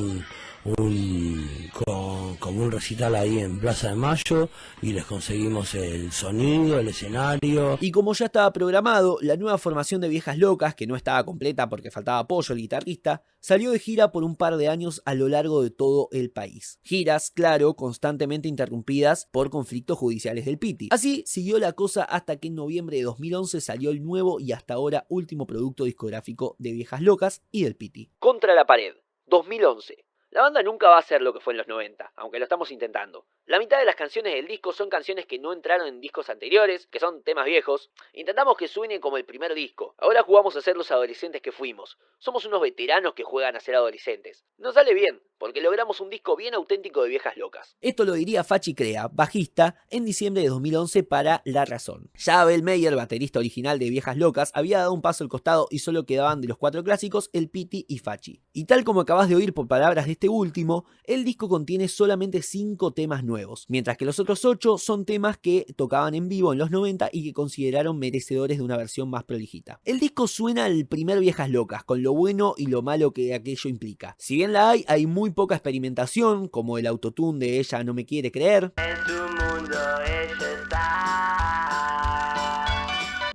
como un recital ahí en Plaza de Mayo y les conseguimos el sonido, el escenario. Y como ya estaba programado, la nueva formación de Viejas Locas, que no estaba completa porque faltaba apoyo el guitarrista, salió de gira por un par de años a lo largo de todo el país. Giras, claro, constantemente interrumpidas por conflictos judiciales del Piti. Así siguió la cosa hasta que en noviembre de 2011 salió el nuevo y hasta ahora último producto discográfico de Viejas Locas y del Piti. Contra la pared, 2011. La banda nunca va a ser lo que fue en los 90, aunque lo estamos intentando. La mitad de las canciones del disco son canciones que no entraron en discos anteriores, que son temas viejos. Intentamos que suene como el primer disco. Ahora jugamos a ser los adolescentes que fuimos. Somos unos veteranos que juegan a ser adolescentes. Nos sale bien, porque logramos un disco bien auténtico de Viejas Locas. Esto lo diría Fachi Crea, bajista, en diciembre de 2011 para La Razón. Ya Abel Meyer, baterista original de Viejas Locas, había dado un paso al costado y solo quedaban de los 4 clásicos el Piti y Fachi. Y tal como acabas de oír por palabras de este último, el disco contiene solamente 5 temas nuevos, mientras que los otros 8 son temas que tocaban en vivo en los 90 y que consideraron merecedores de una versión más prolijita. El disco suena al primer Viejas Locas, con lo bueno y lo malo que aquello implica. Si bien la hay muy poca experimentación, como el autotune de Ella no me quiere creer. En tu mundo ella está.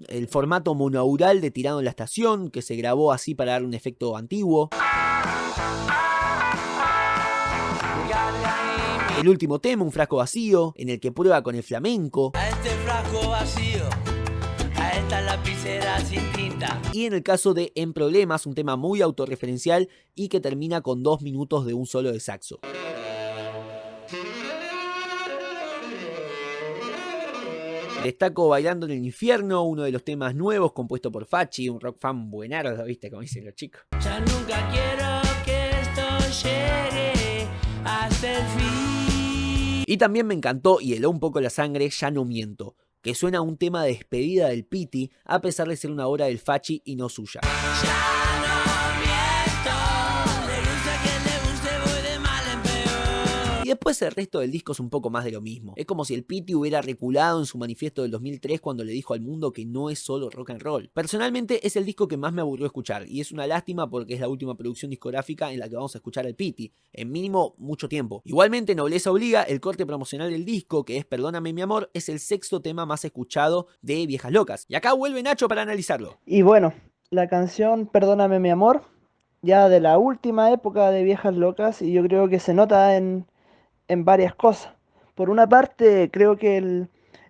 El formato monaural de Tirado en la Estación, que se grabó así para dar un efecto antiguo. El último tema, Un frasco vacío, en el que prueba con el flamenco. A este frasco vacío, a esta lapicera sin tinta. Y en el caso de En Problemas, un tema muy autorreferencial y que termina con 2 minutos de un solo de saxo. Destaco Bailando en el Infierno, uno de los temas nuevos compuesto por Fachi, un rock fan buenardo, ¿viste? Como dicen los chicos. Ya nunca quiero que esto llegue hasta el fin. Y también me encantó y heló un poco la sangre Ya no miento, que suena a un tema de despedida del Piti, a pesar de ser una obra del Fachi y no suya. Y después el resto del disco es un poco más de lo mismo. Es como si el Piti hubiera reculado en su manifiesto del 2003 cuando le dijo al mundo que no es solo rock and roll. Personalmente es el disco que más me aburrió escuchar y es una lástima porque es la última producción discográfica en la que vamos a escuchar al Piti, en mínimo mucho tiempo. Igualmente, Nobleza Obliga, el corte promocional del disco, que es Perdóname mi amor, es el 6º tema más escuchado de Viejas Locas. Y acá vuelve Nacho para analizarlo. Y bueno, la canción Perdóname mi amor, ya de la última época de Viejas Locas, y yo creo que se nota en varias cosas. Por una parte, creo que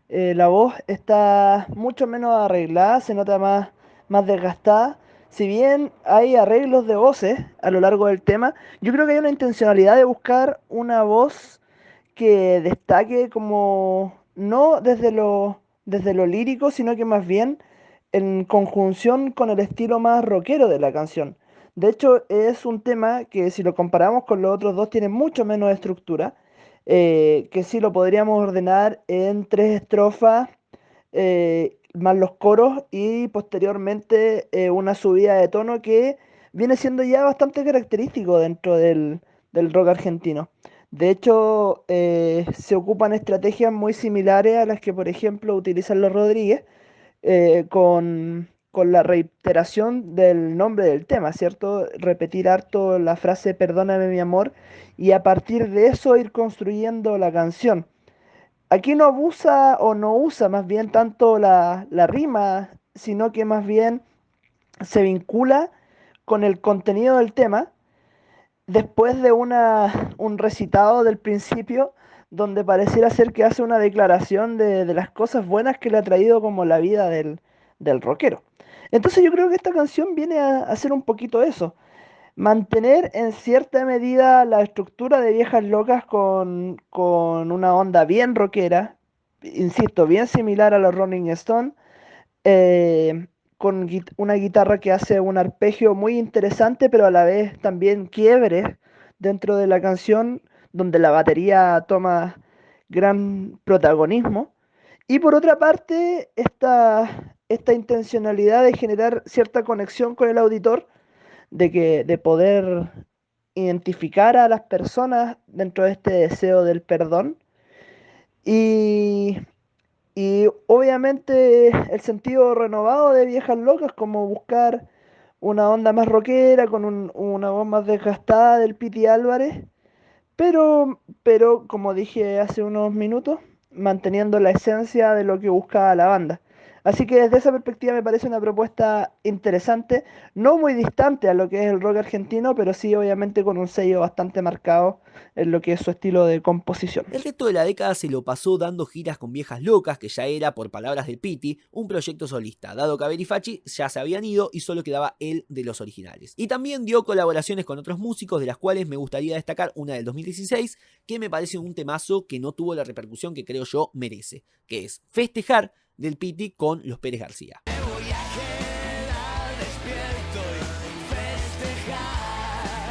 la voz está mucho menos arreglada, se nota más desgastada. Si bien hay arreglos de voces a lo largo del tema, yo creo que hay una intencionalidad de buscar una voz que destaque como no desde lo lírico, sino que más bien en conjunción con el estilo más rockero de la canción. De hecho, es un tema que si lo comparamos con los otros dos tiene mucho menos estructura, que sí lo podríamos ordenar en 3 estrofas, más los coros y posteriormente una subida de tono que viene siendo ya bastante característico dentro del rock argentino. De hecho, se ocupan estrategias muy similares a las que, por ejemplo, utilizan los Rodríguez, con la reiteración del nombre del tema, ¿cierto? Repetir harto la frase perdóname mi amor y a partir de eso ir construyendo la canción. Aquí no abusa o no usa más bien tanto la rima, sino que más bien se vincula con el contenido del tema después de un recitado del principio donde pareciera ser que hace una declaración de las cosas buenas que le ha traído como la vida del rockero. Entonces yo creo que esta canción viene a hacer un poquito eso, mantener en cierta medida la estructura de Viejas Locas con una onda bien rockera, insisto, bien similar a los Rolling Stones, con una guitarra que hace un arpegio muy interesante, pero a la vez también quiebres dentro de la canción, donde la batería toma gran protagonismo. Y por otra parte, esta intencionalidad de generar cierta conexión con el auditor, de poder identificar a las personas dentro de este deseo del perdón. Y obviamente el sentido renovado de Viejas Locas, como buscar una onda más rockera, con una voz más desgastada del Piti Álvarez, pero como dije hace unos minutos, manteniendo la esencia de lo que buscaba la banda. Así que desde esa perspectiva me parece una propuesta interesante, no muy distante a lo que es el rock argentino, pero sí obviamente con un sello bastante marcado en lo que es su estilo de composición. El resto de la década se lo pasó dando giras con Viejas Locas, que ya era, por palabras del Piti, un proyecto solista, dado que Abel y Fachi ya se habían ido y solo quedaba él de los originales. Y también dio colaboraciones con otros músicos, de las cuales me gustaría destacar una del 2016, que me parece un temazo que no tuvo la repercusión que creo yo merece, que es Festejar, del Piti con los Pérez García.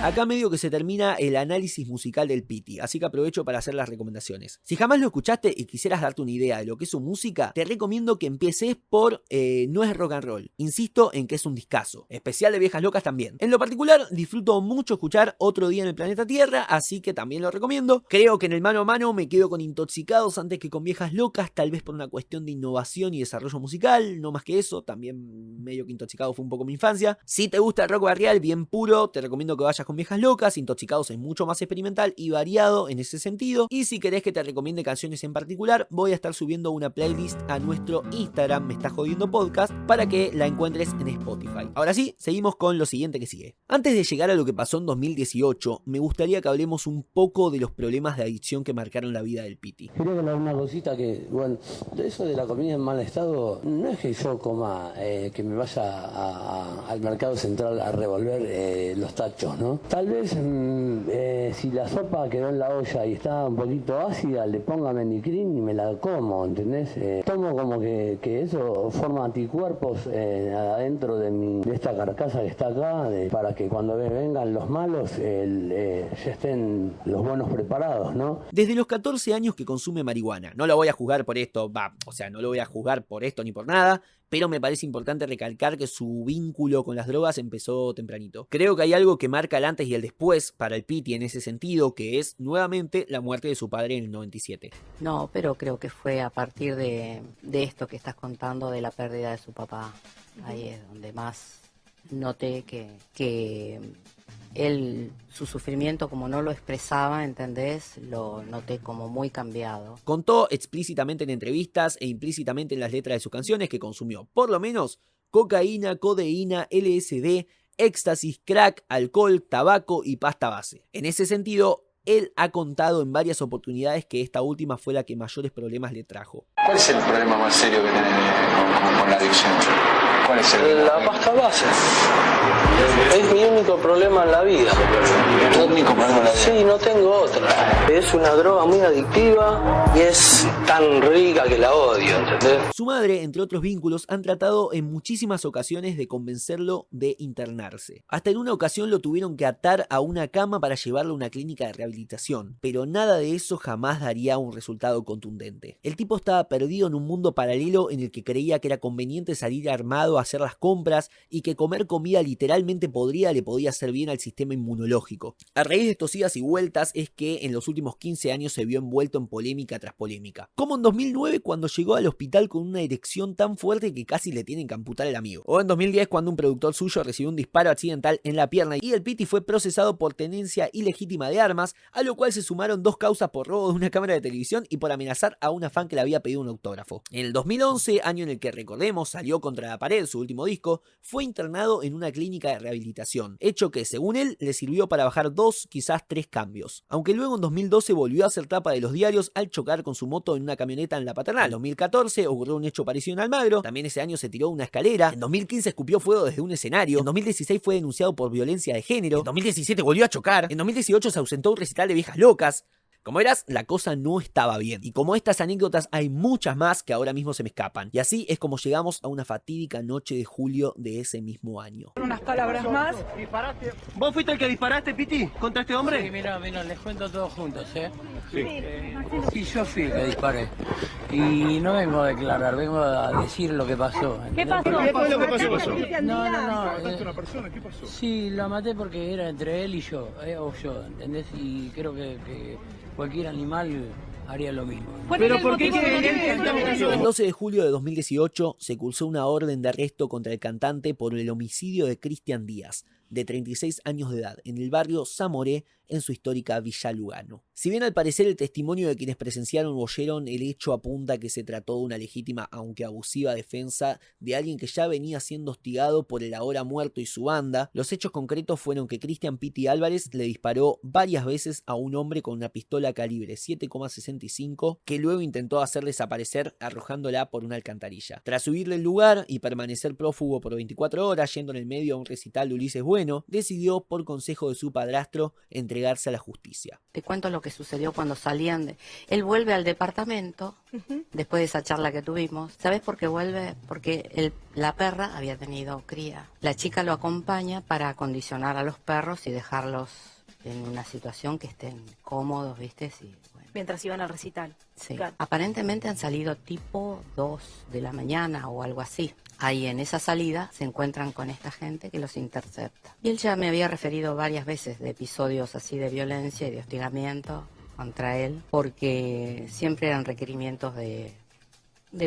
Acá medio que se termina el análisis musical del Piti, así que aprovecho para hacer las recomendaciones. Si jamás lo escuchaste y quisieras darte una idea de lo que es su música, te recomiendo que empieces por No es rock and roll. Insisto en que es un discazo, especial de Viejas Locas también. En lo particular, disfruto mucho escuchar Otro Día en el Planeta Tierra, así que también lo recomiendo. Creo que en el mano a mano me quedo con Intoxicados antes que con Viejas Locas, tal vez por una cuestión de innovación y desarrollo musical, no más que eso, también medio que Intoxicados fue un poco mi infancia. Si te gusta el rock barrial bien puro, te recomiendo que vayas con Viejas Locas. Intoxicados es mucho más experimental y variado en ese sentido. Y si querés que te recomiende canciones en particular, voy a estar subiendo una playlist a nuestro Instagram, Me Estás Jodiendo Podcast, para que la encuentres en Spotify. Ahora sí, seguimos con lo siguiente que sigue. Antes de llegar a lo que pasó en 2018, me gustaría que hablemos un poco de los problemas de adicción que marcaron la vida del Piti. Creo que una cosita que, bueno, de eso de la comida en mal estado, no es que yo coma, que me vaya al mercado central a revolver los tachos, ¿no? Tal vez si la sopa quedó en la olla y está un poquito ácida, le ponga menicrin y me la como, ¿entendés? Tomo como que eso forma anticuerpos adentro de esta carcasa que está acá, para que cuando vengan los malos ya estén los buenos preparados, ¿no? Desde los 14 años que consume marihuana. No lo voy a juzgar por esto, no lo voy a juzgar por esto ni por nada, pero me parece importante recalcar que su vínculo con las drogas empezó tempranito. Creo que hay algo que marca el antes y el después para el Piti en ese sentido, que es nuevamente la muerte de su padre en el 97. No, pero creo que fue a partir de esto que estás contando, de la pérdida de su papá. Ahí es donde más noté que él, su sufrimiento, como no lo expresaba, ¿entendés? Lo noté como muy cambiado. Contó explícitamente en entrevistas e implícitamente en las letras de sus canciones que consumió por lo menos cocaína, codeína, LSD, éxtasis, crack, alcohol, tabaco y pasta base. En ese sentido, él ha contado en varias oportunidades que esta última fue la que mayores problemas le trajo. ¿Cuál es el problema más serio que tenés con la adicción? ¿Cuál es el La pasta base. Es mi único problema en la vida. ¿Tu único problema en la vida? Sí, no tengo otra. Es una droga muy adictiva y es tan rica que la odio, ¿entendés? Su madre, entre otros vínculos, han tratado en muchísimas ocasiones de convencerlo de internarse. Hasta en una ocasión lo tuvieron que atar a una cama para llevarlo a una clínica de rehabilitación, pero nada de eso jamás daría un resultado contundente. El tipo estaba perdido en un mundo paralelo en el que creía que era conveniente salir armado a hacer las compras y que comer comida literalmente podrida le podía hacer bien al sistema inmunológico. A raíz de estos idas y vueltas es que en los últimos 15 años se vio envuelto en polémica tras polémica. Como en 2009 cuando llegó al hospital con una erección tan fuerte que casi le tienen que amputar el amigo. O en 2010 cuando un productor suyo recibió un disparo accidental en la pierna y el Piti fue procesado por tenencia ilegítima de armas, a lo cual se sumaron 2 causas por robo de una cámara de televisión y por amenazar a una fan que le había pedido un autógrafo. En el 2011, año en el que recordemos salió Contra la Pared, su último disco, fue internado en una clínica de rehabilitación, hecho que según él le sirvió para bajar 2, quizás 3 cambios. Aunque luego en 2012 volvió a ser tapa de los diarios al chocar con su moto en una camioneta en La Paternal. En 2014 ocurrió un hecho parecido en Almagro, también ese año se tiró una escalera, en 2015 escupió fuego desde un escenario, en 2016 fue denunciado por violencia de género, en 2017 volvió a chocar, en 2018 se ausentó un recital de Viejas Locas. Como verás, la cosa no estaba bien. Y como estas anécdotas hay muchas más que ahora mismo se me escapan. Y así es como llegamos a una fatídica noche de julio de ese mismo año. Unas palabras más. ¿Vos fuiste el que disparaste, Piti, contra este hombre? Sí, mira, les cuento todos juntos, ¿eh? Sí. Sí, yo fui el que disparé. Y no vengo a declarar, vengo a decir lo que pasó. ¿Qué pasó? ¿Qué fue lo que pasó? No. ¿Mataste a una persona? ¿Qué pasó? Sí, la maté porque era entre él y yo, o yo, ¿entendés? Y creo que cualquier animal haría lo mismo. ¿Pero por qué El 12 de julio de 2018 se cursó una orden de arresto contra el cantante por el homicidio de Cristian Díaz, de 36 años de edad, en el barrio Zamoré, en su histórica Villa Lugano. Si bien al parecer el testimonio de quienes presenciaron o oyeron el hecho apunta que se trató de una legítima aunque abusiva defensa de alguien que ya venía siendo hostigado por el ahora muerto y su banda, los hechos concretos fueron que Cristian Piti Álvarez le disparó varias veces a un hombre con una pistola calibre 7,65 que luego intentó hacer desaparecer arrojándola por una alcantarilla. Tras huir del lugar y permanecer prófugo por 24 horas yendo en el medio a un recital de Ulises Bueno, decidió por consejo de su padrastro entregarse a la justicia. Te cuento lo que sucedió cuando salían de... Él vuelve al departamento, después de esa charla que tuvimos. ¿Sabes por qué vuelve? Porque la perra había tenido cría. La chica lo acompaña para acondicionar a los perros y dejarlos en una situación que estén cómodos, ¿viste? Sí, bueno. Mientras iban al recital. Sí. Claro. Aparentemente han salido tipo 2 de la mañana o algo así. Ahí en esa salida se encuentran con esta gente que los intercepta. Y él ya me había referido varias veces de episodios así de violencia y de hostigamiento contra él, porque siempre eran requerimientos de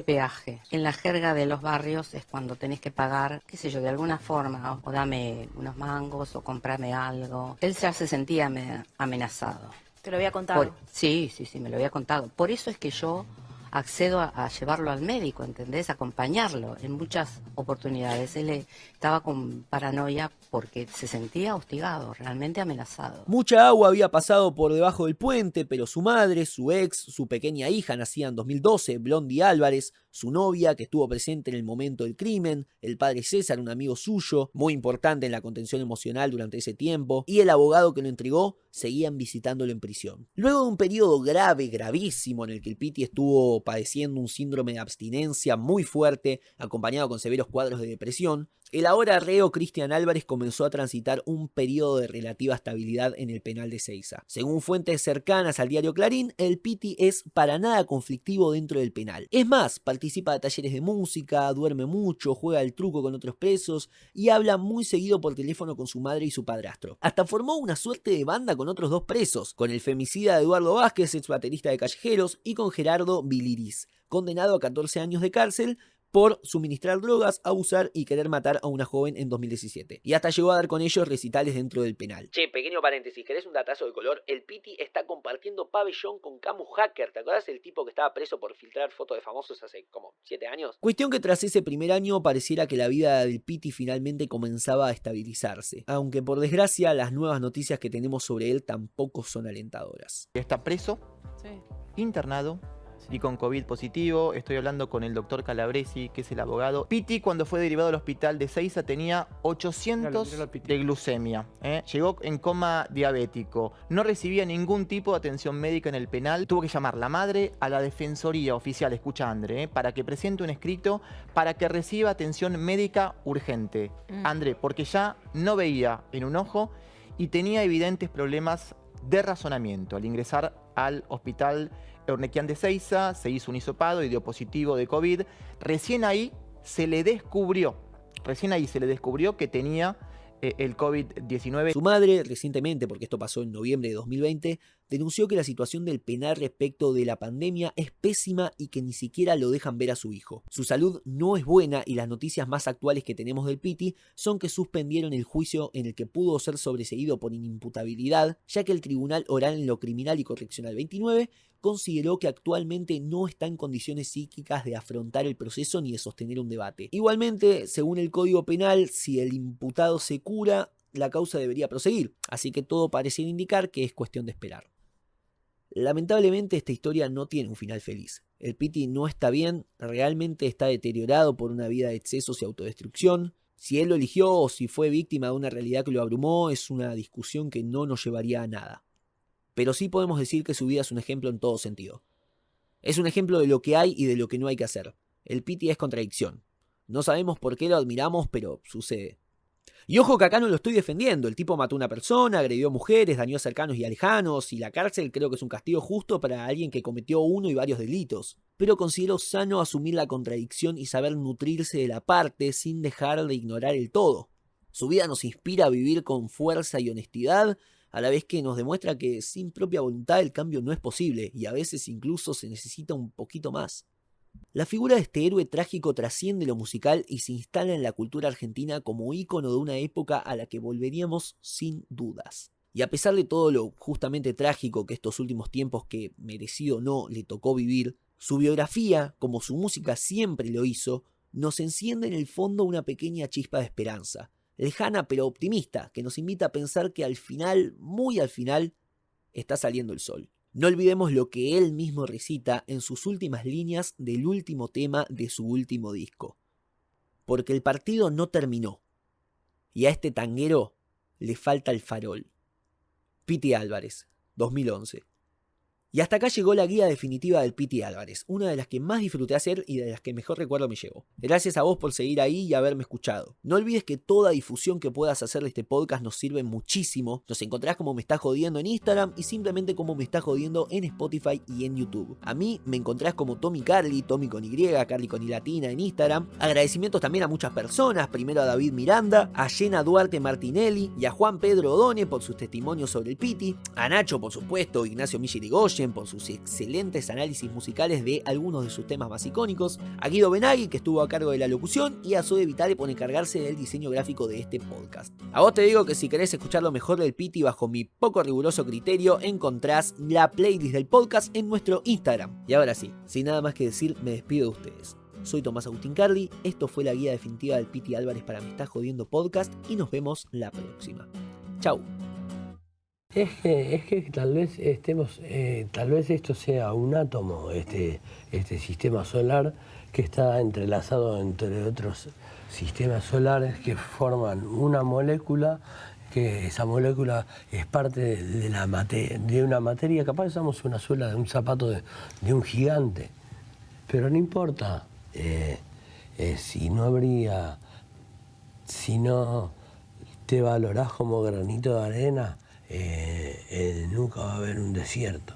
peaje. En la jerga de los barrios es cuando tenés que pagar, qué sé yo, de alguna forma, o dame unos mangos o comprame algo. Él ya se sentía amenazado. Te lo había contado. Sí, me lo había contado. Por eso es que yo accedo a llevarlo al médico, ¿entendés? Acompañarlo en muchas oportunidades. Él estaba con paranoia porque se sentía hostigado, realmente amenazado. Mucha agua había pasado por debajo del puente, pero su madre, su ex, su pequeña hija nacida en 2012, Blondie Álvarez, su novia que estuvo presente en el momento del crimen, el padre César, un amigo suyo, muy importante en la contención emocional durante ese tiempo, y el abogado que lo entregó, seguían visitándolo en prisión. Luego de un periodo gravísimo en el que el Piti estuvo padeciendo un síndrome de abstinencia muy fuerte, acompañado con severos cuadros de depresión, el ahora reo Cristian Álvarez comenzó a transitar un periodo de relativa estabilidad en el penal de Seiza. Según fuentes cercanas al diario Clarín, el Piti es para nada conflictivo dentro del penal. Es más, participa de talleres de música, duerme mucho, juega al truco con otros presos y habla muy seguido por teléfono con su madre y su padrastro. Hasta formó una suerte de banda con otros 2 presos, con el femicida Eduardo Vázquez, ex baterista de Callejeros, y con Gerardo Biliris, condenado a 14 años de cárcel por suministrar drogas, abusar y querer matar a una joven en 2017. Y hasta llegó a dar con ellos recitales dentro del penal. Che, pequeño paréntesis, ¿querés un datazo de color? El Piti está compartiendo pabellón con Camus Hacker. ¿Te acordás del tipo que estaba preso por filtrar fotos de famosos hace como 7 años? Cuestión que tras ese primer año pareciera que la vida del Piti finalmente comenzaba a estabilizarse. Aunque por desgracia las nuevas noticias que tenemos sobre él tampoco son alentadoras. Está preso, internado y con COVID positivo. Estoy hablando con el doctor Calabresi, que es el abogado. Piti, cuando fue derivado al hospital de Ezeiza, tenía 800 de glucemia. Llegó en coma diabético. No recibía ningún tipo de atención médica en el penal. Tuvo que llamar la madre a la defensoría oficial, escucha André, para que presente un escrito para que reciba atención médica urgente. André, porque ya no veía en un ojo y tenía evidentes problemas de razonamiento. Al ingresar al hospital Eurnequian de Ezeiza, se hizo un hisopado y dio positivo de COVID. Recién ahí se le descubrió que tenía el COVID-19. Su madre, recientemente, porque esto pasó en noviembre de 2020, denunció que la situación del penal respecto de la pandemia es pésima y que ni siquiera lo dejan ver a su hijo. Su salud no es buena y las noticias más actuales que tenemos del Piti son que suspendieron el juicio en el que pudo ser sobreseído por inimputabilidad, ya que el Tribunal Oral en lo Criminal y Correccional 29 consideró que actualmente no está en condiciones psíquicas de afrontar el proceso ni de sostener un debate. Igualmente, según el Código Penal, si el imputado se cura, la causa debería proseguir, así que todo parece indicar que es cuestión de esperar. Lamentablemente esta historia no tiene un final feliz. El Piti no está bien, realmente está deteriorado por una vida de excesos y autodestrucción. Si él lo eligió o si fue víctima de una realidad que lo abrumó es una discusión que no nos llevaría a nada. Pero sí podemos decir que su vida es un ejemplo en todo sentido. Es un ejemplo de lo que hay y de lo que no hay que hacer. El Piti es contradicción. No sabemos por qué lo admiramos, pero sucede. Y ojo que acá no lo estoy defendiendo. El tipo mató a una persona, agredió a mujeres, dañó a cercanos y a lejanos, y la cárcel creo que es un castigo justo para alguien que cometió uno y varios delitos. Pero considero sano asumir la contradicción y saber nutrirse de la parte sin dejar de ignorar el todo. Su vida nos inspira a vivir con fuerza y honestidad, a la vez que nos demuestra que sin propia voluntad el cambio no es posible y a veces incluso se necesita un poquito más. La figura de este héroe trágico trasciende lo musical y se instala en la cultura argentina como ícono de una época a la que volveríamos sin dudas. Y a pesar de todo lo justamente trágico que estos últimos tiempos, que merecido o no, le tocó vivir, su biografía, como su música siempre lo hizo, nos enciende en el fondo una pequeña chispa de esperanza. Lejana pero optimista, que nos invita a pensar que al final, muy al final, está saliendo el sol. No olvidemos lo que él mismo recita en sus últimas líneas del último tema de su último disco. Porque el partido no terminó, y a este tanguero le falta el farol. Piti Álvarez, 2011. Y hasta acá llegó la guía definitiva del Piti Álvarez, una de las que más disfruté hacer y de las que mejor recuerdo me llevó. Gracias a vos por seguir ahí y haberme escuchado. No olvides que toda difusión que puedas hacer de este podcast nos sirve muchísimo. Nos encontrás como Me Estás Jodiendo en Instagram y simplemente como Me Estás Jodiendo en Spotify y en YouTube. A mí me encontrás como Tommy Carly, Tommy con Y, Carly con I latina en Instagram. Agradecimientos también a muchas personas, primero a David Miranda, a Jenna Duarte Martinelli y a Juan Pedro Odone por sus testimonios sobre el Piti, a Nacho por supuesto, Ignacio Michirigoyen por sus excelentes análisis musicales de algunos de sus temas más icónicos, a Guido Benaghi, que estuvo a cargo de la locución, y a Zoe Vitale por encargarse del diseño gráfico de este podcast. A vos te digo que si querés escuchar lo mejor del Piti bajo mi poco riguroso criterio, encontrás la playlist del podcast en nuestro Instagram. Y ahora sí, sin nada más que decir, me despido de ustedes. Soy Tomás Agustín Carly, esto fue la guía definitiva del Piti Álvarez para Me Estás Jodiendo Podcast y nos vemos la próxima. Chau. Es que tal vez tal vez esto sea un átomo, este sistema solar que está entrelazado entre otros sistemas solares que forman una molécula, que esa molécula es parte de una materia. Capaz somos una suela de un zapato de un gigante, pero no importa si no te valorás como granito de arena. Nunca va a haber un desierto.